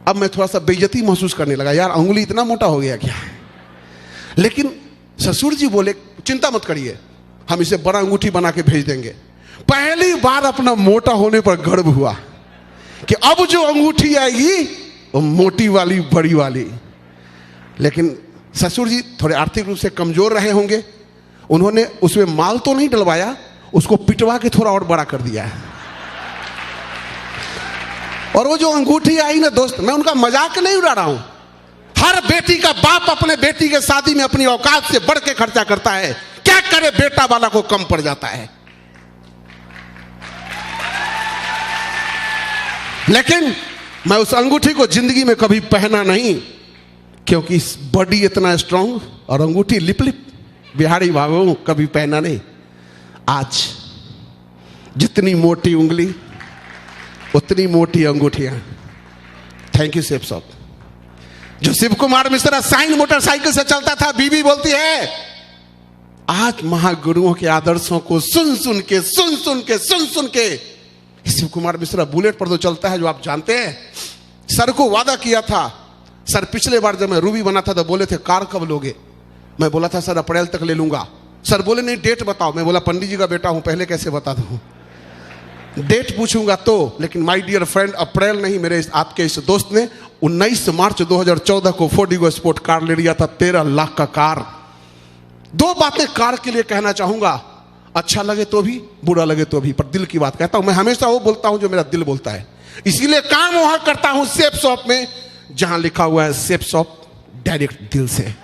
अब मैं थोड़ा सा बेइज्जती महसूस करने लगा, यार अंगुली इतना मोटा हो गया क्या। लेकिन ससुर जी बोले चिंता मत करिए, हम इसे बड़ा अंगूठी बना के भेज देंगे। पहली बार अपना मोटा होने पर गर्व हुआ कि अब जो अंगूठी आएगी वो मोटी वाली, बड़ी वाली। लेकिन ससुर जी थोड़े आर्थिक रूप से कमजोर रहे होंगे, उन्होंने उसमें माल तो नहीं डलवाया, उसको पिटवा के थोड़ा और बड़ा कर दिया है। और वो जो अंगूठी आई ना दोस्त, मैं उनका मजाक नहीं उड़ा रहा हूं। हर बेटी का बाप अपने बेटी के शादी में अपनी औकात से बढ़ के खर्चा करता है, क्या करे बेटा वाला को कम पड़ जाता है। लेकिन मैं उस अंगूठी को जिंदगी में कभी पहना नहीं, क्योंकि बॉडी इतना स्ट्रांग और अंगूठी लिप लिप, बिहारी बाबू कभी पहना नहीं। आज जितनी मोटी उंगली उतनी मोटी अंगूठियां। थैंक यू शेफ साहब। जो शिव कुमार मिश्रा साइन मोटरसाइकिल से चलता था, बीवी बोलती है आज महागुरुओं के आदर्शों को सुन सुन के शिव कुमार मिश्रा बुलेट पर तो चलता है, जो आप जानते हैं। सर को वादा किया था, सर पिछले बार जब मैं रूबी बना था तो बोले थे कार कब लोगे। मैं बोला था सर अप्रैल तक ले लूंगा। सर बोले नहीं डेट बताओ। मैं बोला पंडित जी का बेटा हूं, पहले कैसे बता दूं, डेट पूछूंगा तो। लेकिन माय डियर फ्रेंड, अप्रैल नहीं, मेरे आपके इस दोस्त ने 19 मार्च 2014 को फोर्डिगो स्पोर्ट कार ले लिया था, 13 लाख का कार। दो बातें कार के लिए कहना चाहूंगा, अच्छा लगे तो भी बुरा लगे तो भी, पर दिल की बात कहता हूं। मैं हमेशा वो बोलता हूं जो मेरा दिल बोलता है, इसीलिए काम वहां करता हूं शेफ शॉप में जहां लिखा हुआ है शेफ शॉप डायरेक्ट दिल से।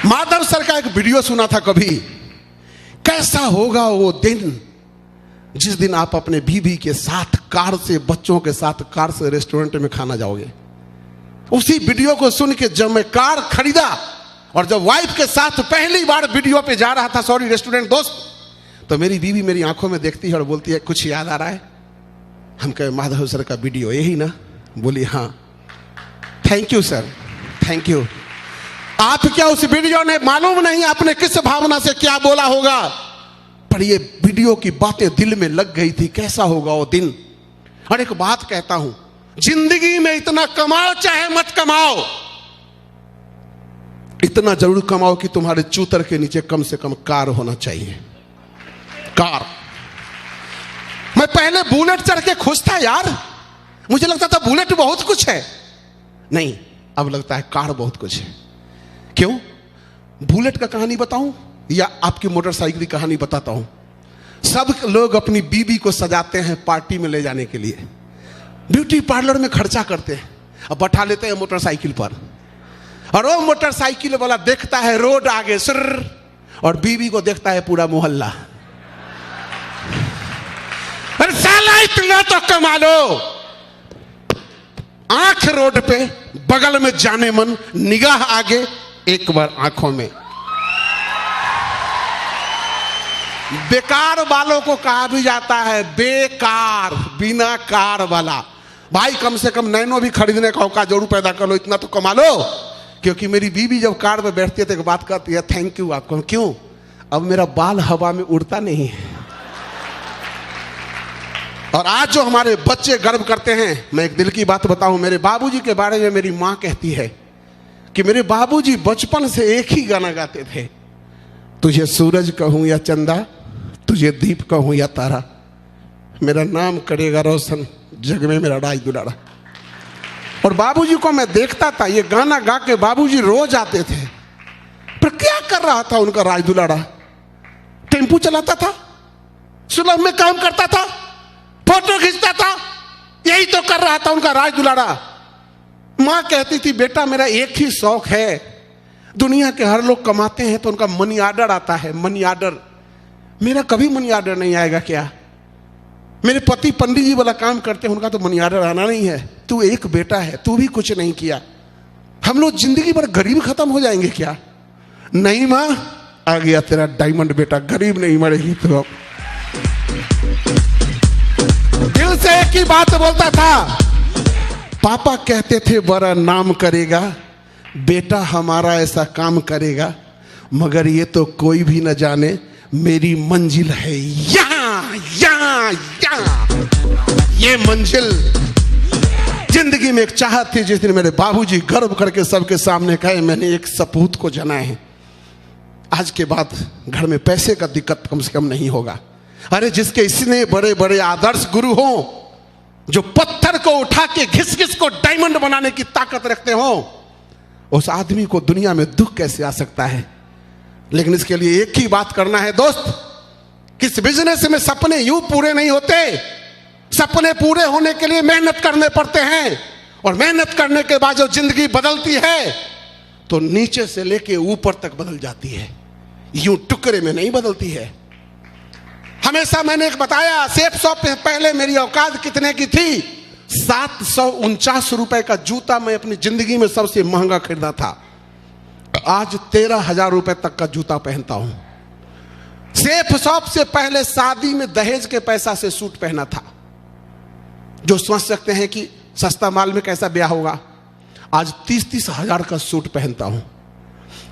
माधव सर का एक वीडियो सुना था कभी, कैसा होगा वो दिन जिस दिन आप अपने बीवी के साथ कार से, बच्चों के साथ कार से रेस्टोरेंट में खाना जाओगे। उसी वीडियो को सुन के जब मैं कार खरीदा और जब वाइफ के साथ पहली बार वीडियो पे जा रहा था, सॉरी रेस्टोरेंट दोस्त, तो मेरी बीवी मेरी आंखों में देखती है और बोलती है कुछ याद आ रहा है। हम कहे माधव सर का वीडियो यही ना। बोली हाँ। Thank you sir, thank you. आप क्या उस वीडियो ने मालूम नहीं आपने किस भावना से क्या बोला होगा, पर ये वीडियो की बातें दिल में लग गई थी। कैसा होगा वो दिन। और एक बात कहता हूं, जिंदगी में इतना कमाओ चाहे मत कमाओ, इतना जरूर कमाओ कि तुम्हारे चूतर के नीचे कम से कम कार होना चाहिए। कार। मैं पहले बुलेट चढ़ के खुश था यार, मुझे लगता था बुलेट बहुत कुछ है, नहीं अब लगता है कार बहुत कुछ है। क्यों? बुलेट का कहानी बताऊं या आपकी मोटरसाइकिल की कहानी बताता हूं। सब लोग अपनी बीबी को सजाते हैं पार्टी में ले जाने के लिए, ब्यूटी पार्लर में खर्चा करते हैं, अब बैठा लेते हैं मोटरसाइकिल पर, और वो मोटरसाइकिल वाला देखता है रोड आगे सुर, और बीबी को देखता है पूरा मोहल्ला। अरे साला इतना तो कमा लो। आंख रोड पे, बगल में जाने मन, निगाह आगे, एक बार आंखों में। बेकार वालों को कहा भी जाता है बेकार, बिना कार वाला। भाई कम से कम नैनो भी खरीदने का औकात जरूर पैदा कर लो, इतना तो कमा लो। क्योंकि मेरी बीवी जब कार में बैठती है तो एक बात कहती है थैंक यू आपको। क्यों? अब मेरा बाल हवा में उड़ता नहीं है। और आज जो हमारे बच्चे गर्व करते हैं, मैं एक दिल की बात बताऊं, मेरे बाबूजी के बारे में मेरी मां कहती है कि मेरे बाबूजी बचपन से एक ही गाना गाते थे, तुझे सूरज कहूं या चंदा, तुझे दीप कहूं या तारा, मेरा नाम करेगा रोशन जग में मेरा राज दुलारा। और बाबूजी को मैं देखता था, ये गाना गा के बाबूजी रोज आते थे, पर क्या कर रहा था उनका राज दुलारा? टेम्पू चलाता था, सुलभ में काम करता था, फोटो खींचता था, यही तो कर रहा था उनका राज दुलारा। मां कहती थी बेटा मेरा एक ही शौक है, दुनिया के हर लोग कमाते हैं तो उनका मनी ऑर्डर आता है, मनी ऑर्डर, मेरा कभी मनी ऑर्डर नहीं आएगा क्या? मेरे पति पंडित जी वाला काम करते हैं, उनका तो मनी ऑर्डर आना नहीं है, तू एक बेटा है, तू भी कुछ नहीं किया, हम लोग जिंदगी भर गरीब खत्म हो जाएंगे क्या? नहीं मां, आ गया तेरा डायमंड बेटा, गरीब नहीं मरेगी तो। दिल से एक ही बात बोलता था, पापा कहते थे बड़ा नाम करेगा, बेटा हमारा ऐसा काम करेगा, मगर ये तो कोई भी न जाने मेरी मंजिल है यहाँ यहाँ यहाँ। ये मंजिल जिंदगी में एक चाहत थी, जिस दिन मेरे बाबूजी गर्व करके सबके सामने कहे मैंने एक सपूत को जना है, आज के बाद घर में पैसे का दिक्कत कम से कम नहीं होगा। अरे जिसके इतने बड़े बड़े आदर्श गुरु हो, जो पत्थर को उठा के घिस घिस को डायमंड बनाने की ताकत रखते हो, उस आदमी को दुनिया में दुख कैसे आ सकता है? लेकिन इसके लिए एक ही बात करना है दोस्त, किस बिजनेस में सपने यूं पूरे नहीं होते, सपने पूरे होने के लिए मेहनत करने पड़ते हैं, और मेहनत करने के बाद जो जिंदगी बदलती है तो नीचे से लेके ऊपर तक बदल जाती है, यूं टुकड़े में नहीं बदलती है। हमेशा मैंने एक बताया, सेफ शॉप पे पहले मेरी औकात कितने की थी? 749 रुपए का जूता मैं अपनी जिंदगी में सबसे महंगा खरीदा था, आज 13,000 रुपए तक का जूता पहनता हूं। सेफ शॉप से पहले शादी में दहेज के पैसा से सूट पहना था, जो समझ सकते हैं कि सस्ता माल में कैसा ब्याह होगा। आज 30-30 हजार का सूट पहनता हूं।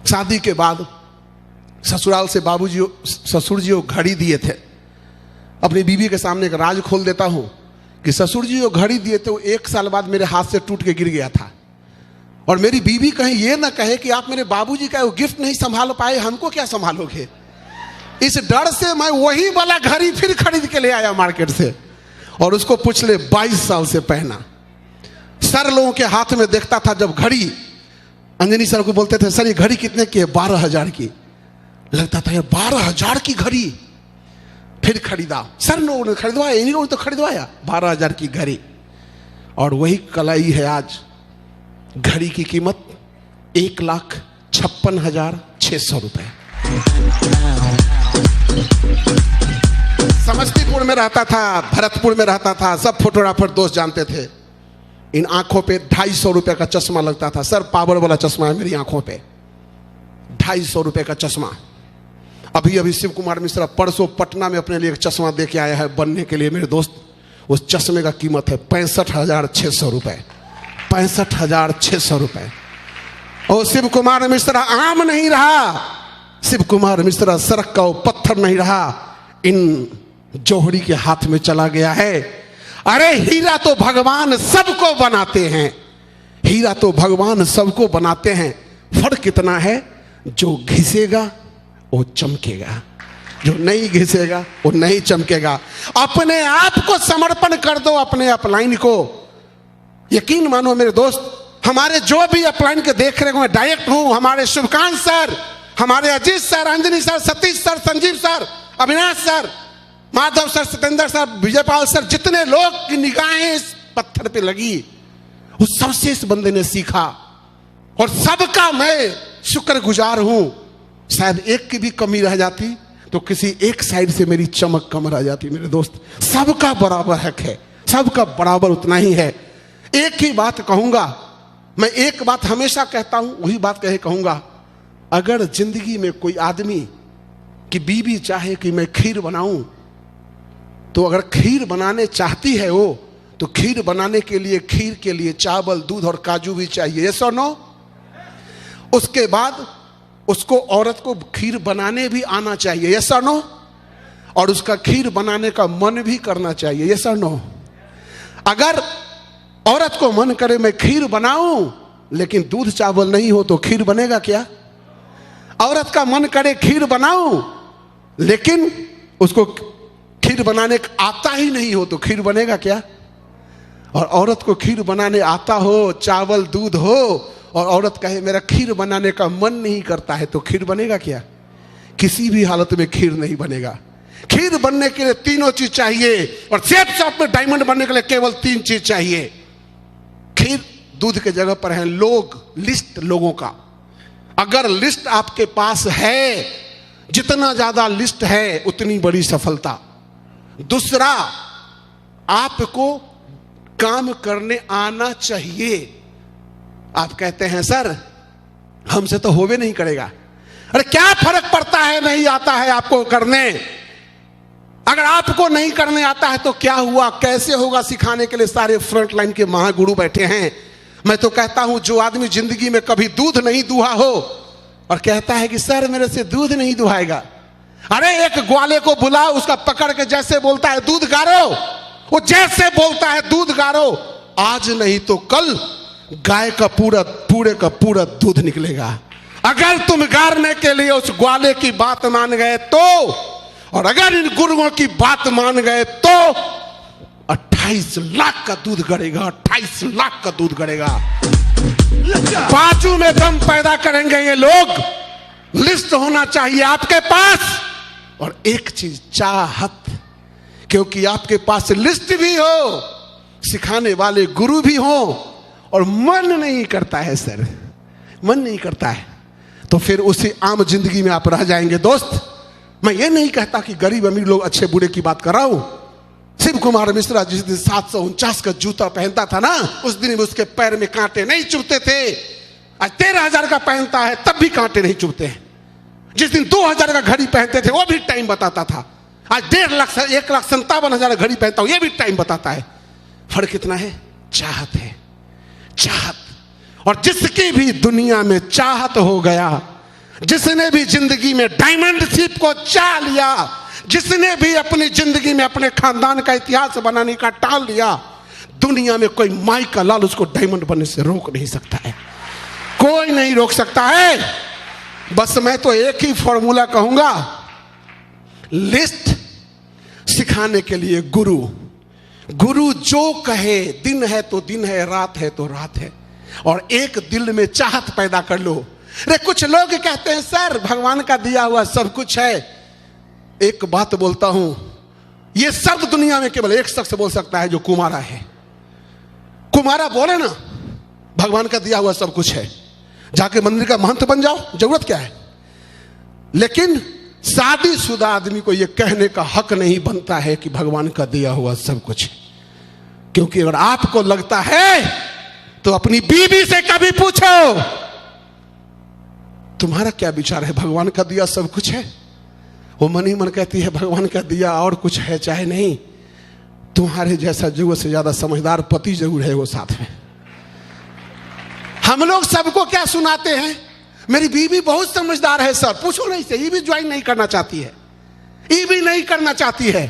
शादी के बाद ससुराल से बाबूजी ससुर जी वो घड़ी दिए थे, अपनी बीवी के सामने एक राज खोल देता हूं कि ससुर जी जो घड़ी दिए थे वो 1 साल बाद मेरे हाथ से टूट के गिर गया था, और मेरी बीवी कहीं ये ना कहे कि आप मेरे बाबूजी का वो गिफ्ट नहीं संभाल पाए, हमको क्या संभालोगे? इस डर से मैं वही वाला घड़ी फिर खरीद के ले आया मार्केट से, और उसको पिछले 22 साल से पहना। सर लोगों के हाथ में देखता था जब घड़ी, अंजनी सर को बोलते थे सर ये घड़ी कितने की है? 12,000 की। लगता था यार 12,000 की घड़ी, फिर खरीदा। सर लोगों ने खरीदवाया, इन्हीं लोगों ने तो खरीदवाया 12,000 की घड़ी, और वही कलाई है आज। घड़ी की कीमत 1,56,600 रुपए। समस्तीपुर में रहता था, भरतपुर में रहता था, सब फोटोग्राफर दोस्त जानते थे। इन आंखों पे 250 रुपए का चश्मा लगता था, सर पावर वाला चश्मा है मेरी आंखों पे, 250 रुपए का चश्मा। अभी अभी शिव कुमार मिश्रा परसों पटना में अपने लिए एक चश्मा दे के आया है बनने के लिए मेरे दोस्त, उस चश्मे का कीमत है 65,600 रुपए, 65,600 रुपए। और शिव कुमार मिश्रा आम नहीं रहा, शिव कुमार मिश्रा सड़क का वो पत्थर नहीं रहा, इन जोहरी के हाथ में चला गया है। अरे हीरा तो भगवान सबको बनाते हैं, हीरा तो भगवान सबको बनाते हैं, फर्क कितना है, जो घिसेगा वो चमकेगा, जो नहीं घिसेगा वो नहीं चमकेगा। अपने आप को समर्पण कर दो, अपने अपलाइन को। यकीन मानो मेरे दोस्त, हमारे जो भी अपलाइन के देख रहे हो, मैं डायरेक्ट हूं, हमारे शुभकांत सर, हमारे Ajit sir, Anjani sir, Satish sir, Sanjeev sir, Avinash sir, Madhav sir, Satyendra sir, Vijaypal sir, जितने लोग की निगाहें इस पत्थर पे लगी, उस सबसे इस बंदे ने सीखा, और सबका मैं शुक्रगुजार हूं। शायद एक की भी कमी रह जाती तो किसी एक साइड से मेरी चमक कम रह जाती। मेरे दोस्त, सबका बराबर हक है, सबका बराबर उतना ही है। एक ही बात कहूंगा मैं, एक बात हमेशा कहता हूं, वही बात कहे कहूंगा, अगर जिंदगी में कोई आदमी की बीवी चाहे कि मैं खीर बनाऊं, तो अगर खीर बनाने चाहती है वो, तो खीर बनाने के लिए खीर के लिए चावल, दूध और काजू भी चाहिए, यस और नो? उसके बाद उसको, औरत को खीर बनाने भी आना चाहिए, यस और नो? और उसका खीर बनाने का मन भी करना चाहिए, यस और नो? अगर औरत को मन करे मैं खीर बनाऊं, लेकिन दूध चावल नहीं हो तो खीर बनेगा क्या? औरत का मन करे खीर बनाऊं, लेकिन उसको खीर बनाने आता ही नहीं हो तो खीर बनेगा क्या? और औरत को खीर बनाने आता हो, चावल दूध हो, और औरत कहे मेरा खीर बनाने का मन नहीं करता है, तो खीर बनेगा क्या? किसी भी हालत में खीर नहीं बनेगा। खीर बनने के लिए तीनों चीज चाहिए, और सेफ शॉप में डायमंड बनने के लिए केवल 3 चीज चाहिए। खीर दूध के जगह पर है लोग, लिस्ट लोगों का। अगर लिस्ट आपके पास है, जितना ज्यादा लिस्ट है उतनी बड़ी सफलता। दूसरा, आपको काम करने आना चाहिए। आप कहते हैं सर हमसे तो होवे नहीं करेगा। अरे क्या फर्क पड़ता है नहीं आता है आपको करने? अगर आपको नहीं करने आता है तो क्या हुआ, कैसे होगा? सिखाने के लिए सारे फ्रंट लाइन के महागुरु बैठे हैं। मैं तो कहता हूं जो आदमी जिंदगी में कभी दूध नहीं दुहा हो और कहता है कि सर मेरे से दूध नहीं दुहाएगा, अरे एक ग्वाले को बुलाओ, उसका पकड़ के जैसे बोलता है दूध गारो, वो जैसे बोलता है दूध गारो, आज नहीं तो कल गाय का पूरे का पूरा दूध निकलेगा। अगर तुम गारने के लिए उस ग्वाले की बात मान गए तो, और अगर इन गुरुओं की बात मान गए तो 28 लाख का दूध गड़ेगा, 28 लाख का दूध गड़ेगा। बाजू में दम पैदा करेंगे ये लोग। लिस्ट होना चाहिए आपके पास, और एक चीज चाहत, क्योंकि आपके पास लिस्ट भी हो, सिखाने वाले गुरु भी हो, और मन नहीं करता है सर, मन नहीं करता है, तो फिर उसी आम जिंदगी में आप रह जाएंगे। दोस्त, मैं ये नहीं कहता कि गरीब अमीर लोग अच्छे बुरे की बात कर रहा हूं। शिव कुमार मिश्रा जिस दिन 749 का जूता पहनता था ना, उस दिन भी उसके पैर में कांटे नहीं चुभते थे। आज 13,000 का पहनता है तब भी कांटे नहीं चुभते हैं। जिस दिन 2,000 का घड़ी पहनते थे वो भी टाइम बताता था। आज 1,57,000 घड़ी पहनता हूं, ये भी टाइम बताता है। फर्क कितना है? चाहत है, चाहत। और जिसकी भी दुनिया में चाहत हो गया, जिसने भी जिंदगी में डायमंड शिप को चाह लिया, जिसने भी अपनी जिंदगी में अपने खानदान का इतिहास बनाने का टाल लिया, दुनिया में कोई माई का लाल उसको डायमंड बनने से रोक नहीं सकता है। कोई नहीं रोक सकता है। बस मैं तो एक ही फॉर्मूला कहूंगा, लिस्ट सिखाने के लिए गुरु, गुरु जो कहे, दिन है तो दिन है, रात है तो रात है, और एक दिल में चाहत पैदा कर लो। अरे कुछ लोग कहते हैं सर भगवान का दिया हुआ सब कुछ है। एक बात बोलता हूं, ये सब दुनिया में केवल एक शख्स बोल सकता है जो कुमारा है। कुमारा बोले ना भगवान का दिया हुआ सब कुछ है, जाके मंदिर का महंत बन जाओ, जरूरत क्या है। लेकिन शादीशुदा आदमी को यह कहने का हक नहीं बनता है कि भगवान का दिया हुआ सब कुछ है। क्योंकि अगर आपको लगता है तो अपनी बीवी से कभी पूछो तुम्हारा क्या विचार है, भगवान का दिया सब कुछ है? वो मन ही मन कहती है भगवान का दिया और कुछ है चाहे नहीं। तुम्हारे जैसा जरूरत से ज्यादा समझदार पति जरूर है वो साथ में। हम लोग सबको क्या सुनाते हैं, मेरी बीवी बहुत समझदार है सर, पूछो नहीं से, ये भी ज्वाइन नहीं करना चाहती है, ये भी नहीं करना चाहती है।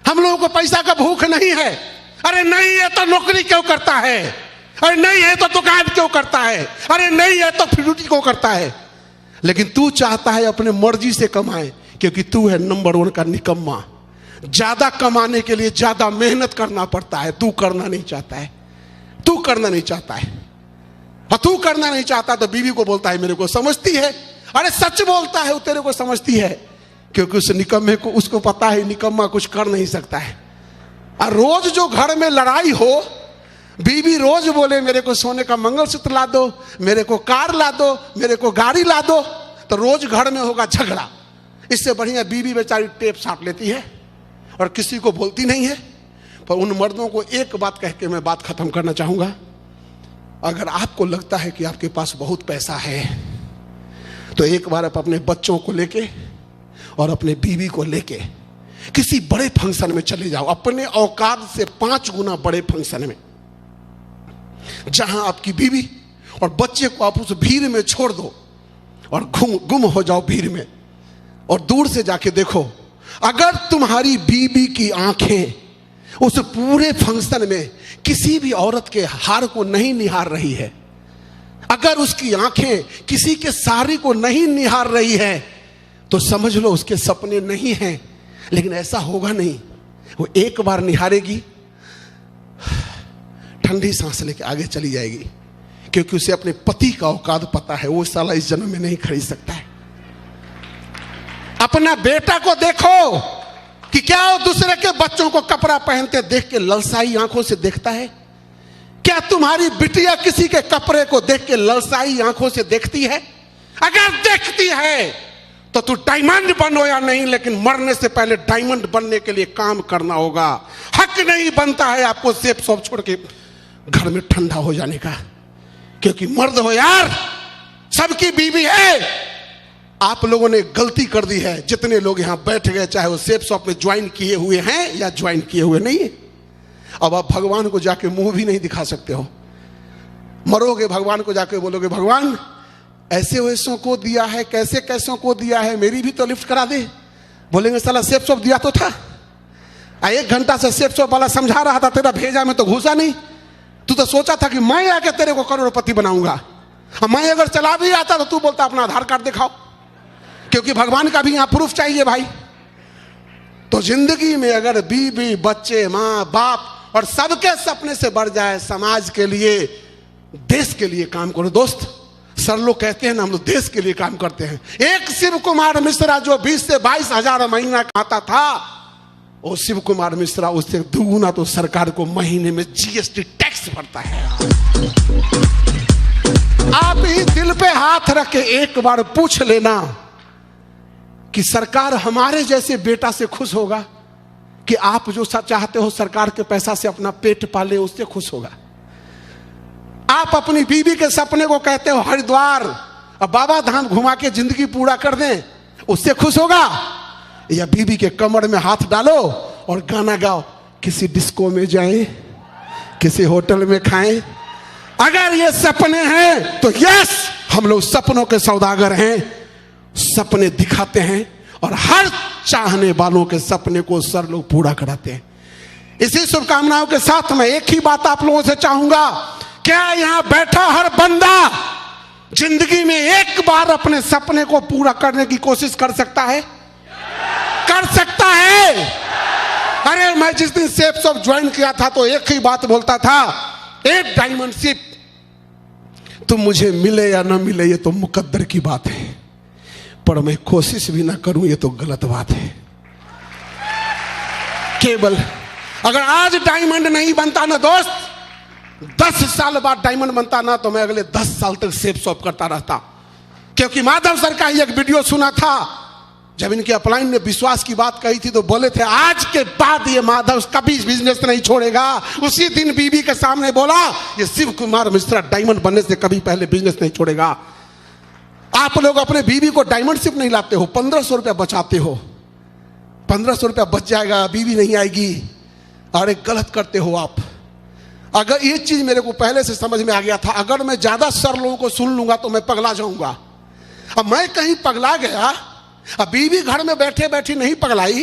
हम लोगों को पैसा का भूख नहीं है। अरे नहीं है तो नौकरी क्यों करता है? अरे नहीं है तो दुकान क्यों करता है? अरे नहीं है तो फ्रूटी क्यों करता है? लेकिन तू चाहता है अपने मर्जी से कमाए, क्योंकि तू है नंबर 1 का निकम्मा। ज्यादा कमाने के लिए ज्यादा मेहनत करना पड़ता है, तू करना नहीं चाहता है, तू करना नहीं चाहता है। और तू करना नहीं चाहता तो बीवी को बोलता है मेरे को समझती है। अरे सच बोलता है वो तेरे को समझती है, क्योंकि उस निकम्मे को, उसको पता है निकम्मा कुछ कर नहीं सकता है। और रोज जो घर में लड़ाई हो, बीवी रोज बोले मेरे को सोने का मंगलसूत्र ला दो, मेरे को कार ला दो, मेरे को गाड़ी ला दो, तो रोज घर में होगा झगड़ा। इससे बढ़िया बीवी बेचारी टेप साट लेती है और किसी को बोलती नहीं है। पर उन मर्दों को एक बात कह के मैं बात खत्म करना चाहूंगा, अगर आपको लगता है कि आपके पास बहुत पैसा है तो एक बार आप अपने बच्चों को लेके और अपने बीवी को लेके किसी बड़े फंक्शन में चले जाओ, अपने औकात से 5 गुना बड़े फंक्शन में, जहां आपकी बीवी और बच्चे को आप उस भीड़ में छोड़ दो और गुम हो जाओ भीड़ में, और दूर से जाके देखो, अगर तुम्हारी बीवी की आंखें उस पूरे फंक्शन में किसी भी औरत के हार को नहीं निहार रही है अगर उसकी आंखें किसी के सहारे को नहीं निहार रही है तो समझ लो उसके सपने नहीं हैं। लेकिन ऐसा होगा नहीं, वो एक बार निहारेगी, ठंडी सांस लेके आगे चली जाएगी, क्योंकि उसे अपने पति का औकात पता है, वो साला इस जन्म में नहीं खरीद सकता है। अपना बेटा को देखो कि क्या वो दूसरे के बच्चों को कपड़ा पहनते देख के ललसाई आंखों से देखता है? क्या तुम्हारी बिटिया किसी के कपड़े को देख के ललसाई आंखों से देखती है? अगर देखती है तो तू डायमंड बनो या नहीं, लेकिन मरने से पहले डायमंड बनने के लिए काम करना होगा। हक नहीं बनता है आपको सेप सब छोड़ के घर में ठंडा हो जाने का, क्योंकि मर्द हो यार, सबकी बीवी है। आप लोगों ने गलती कर दी है, जितने लोग यहां बैठ गए, चाहे वो सेप शॉप में ज्वाइन किए हुए हैं या ज्वाइन किए हुए नहीं है। अब आप भगवान को जाके मुंह भी नहीं दिखा सकते हो। मरोगे भगवान को जाके बोलोगे, भगवान ऐसे वैसों को दिया है, कैसे कैसों को दिया है, मेरी भी तो लिफ्ट करा दे। बोलेंगे साला सेप शॉप दिया तो था, 1 घंटा से सेप शॉप वाला समझा रहा था, तेरा भेजा में तो घुसा नहीं। तू तो सोचा था कि मैं आके तेरे को करोड़पति बनाऊंगा। मैं अगर चला भी आता तो तू बोलता अपना आधार कार्ड दिखाओ, क्योंकि भगवान का भी यहां प्रूफ चाहिए भाई। तो जिंदगी में अगर बीवी, बच्चे, माँ बाप और सबके सपने से बढ़ जाए, समाज के लिए, देश के लिए काम करो दोस्त। सर लोग कहते हैं ना, हम लोग देश के लिए काम करते हैं। एक शिव कुमार मिश्रा जो 20 से 22 हजार महीना खाता था, वो शिव कुमार मिश्रा उससे दुगुना तो सरकार को महीने में जीएसटी टैक्स भरता है। आप ही दिल पे हाथ रख के एक बार पूछ लेना कि सरकार हमारे जैसे बेटा से खुश होगा कि आप जो चाहते हो सरकार के पैसा से अपना पेट पाले, उससे खुश होगा? आप अपनी बीवी के सपने को कहते हो हरिद्वार और बाबा धाम घुमा के जिंदगी पूरा कर दें, उससे खुश होगा? या बीवी के कमर में हाथ डालो और गाना गाओ, किसी डिस्को में जाएं, किसी होटल में खाएं? अगर ये सपने हैं तो यस, हम लोग सपनों के सौदागर हैं, सपने दिखाते हैं और हर चाहने वालों के सपने को सर लोग पूरा कराते हैं। इसी शुभकामनाओं के साथ मैं एक ही बात आप लोगों से चाहूंगा, क्या यहां बैठा हर बंदा जिंदगी में एक बार अपने सपने को पूरा करने की कोशिश कर सकता है? कर सकता है? अरे मैं जिस दिन सेप शॉप ज्वाइन किया था तो एक ही बात बोलता था, एक डायमंड शिप, तुम मुझे मिले या ना मिले ये तो मुकद्दर की बात है, पर मैं कोशिश भी ना करूं ये तो गलत बात है। केवल अगर आज डायमंड नहीं बनता ना दोस्त, 10 साल बाद डायमंड बनता ना, तो मैं अगले 10 साल तक सेप शॉप करता रहता। क्योंकि माधव सर का ही एक वीडियो सुना था, जब इनके अपलाइन ने विश्वास की बात कही थी तो बोले थे आज के बाद ये माधव कभी बिजनेस नहीं छोड़ेगा। उसी दिन बीबी के सामने बोला, ये शिव कुमार मिश्रा डायमंड बनने से कभी पहले बिजनेस नहीं छोड़ेगा। आप लोग अपने बीबी को डायमंड शिप नहीं लाते हो, 1500 रुपया बचाते हो, 1500 रुपया बच जाएगा, बीबी नहीं आएगी। अरे गलत करते हो आप। अगर ये चीज मेरे को पहले से समझ में आ गया था, अगर मैं ज्यादा सर लोगों को सुन लूंगा तो मैं पगला जाऊंगा। अब मैं कहीं पगला गया, अब बीवी घर में बैठे बैठी नहीं पगलाई,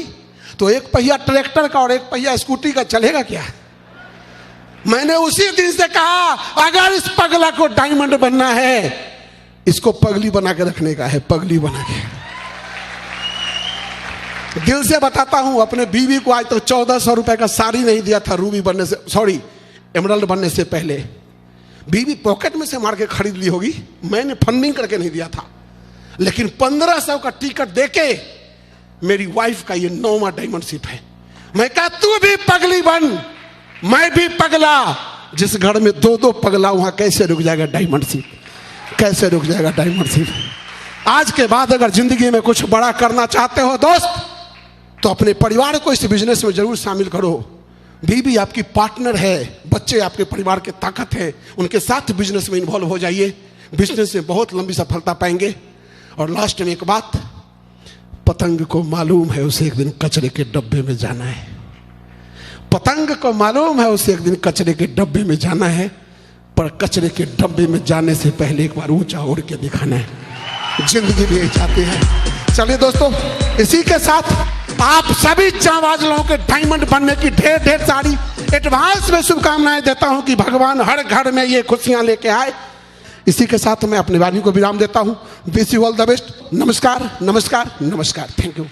तो एक पहिया ट्रैक्टर का और एक पहिया स्कूटी का चलेगा क्या? मैंने उसी दिन से कहा, अगर इस पगला को डायमंड बनना है, इसको पगली बना के रखने का है, पगली बना के। दिल से बताता हूं, अपने बीवी को आज तक 1400 रुपए का साड़ी नहीं दिया था रूबी बनने से, सॉरी एमराल्ड बनने से पहले। बीवी पॉकेट में से मार के खरीद ली होगी, मैंने फंडिंग करके नहीं दिया था। लेकिन 1500 का टिकट देके मेरी वाइफ का ये 9वां डायमंड शिप है। मैं कहा तू भी पगली बन, मैं भी पगला। जिस घर में 2-2 पगला, वहां कैसे रुक जाएगा डायमंड शिप? कैसे रुक जाएगा डायमंड शिप? आज के बाद अगर जिंदगी में कुछ बड़ा करना चाहते हो दोस्त, तो अपने परिवार को इस बिजनेस में जरूर शामिल करो। बीवी आपकी पार्टनर है, बच्चे आपके परिवार की ताकत है, उनके साथ बिजनेस में इन्वॉल्व हो जाइए। बिजनेस में बहुत लंबी सफलता पाएंगे। और लास्ट में एक बात, पतंग को मालूम है उसे एक दिन कचरे के डब्बे में जाना है। पतंग को मालूम है उसे एक दिन कचरे के डब्बे में जाना है, पर कचरे के डब्बे में जाने से पहले एक बार ऊंचा उड़ के दिखाना है। जिंदगी भी यही चाहती है। चलिए दोस्तों, इसी के साथ आप सभी जांबाज लोगों के डायमंड बनने की ढेर ढेर सारी एडवांस में शुभकामनाएं देता हूं कि भगवान हर घर में ये खुशियां लेके आए। इसी के साथ मैं अपनी वाणी को विराम देता हूं। Wish you all the best. नमस्कार, नमस्कार, नमस्कार। Thank you.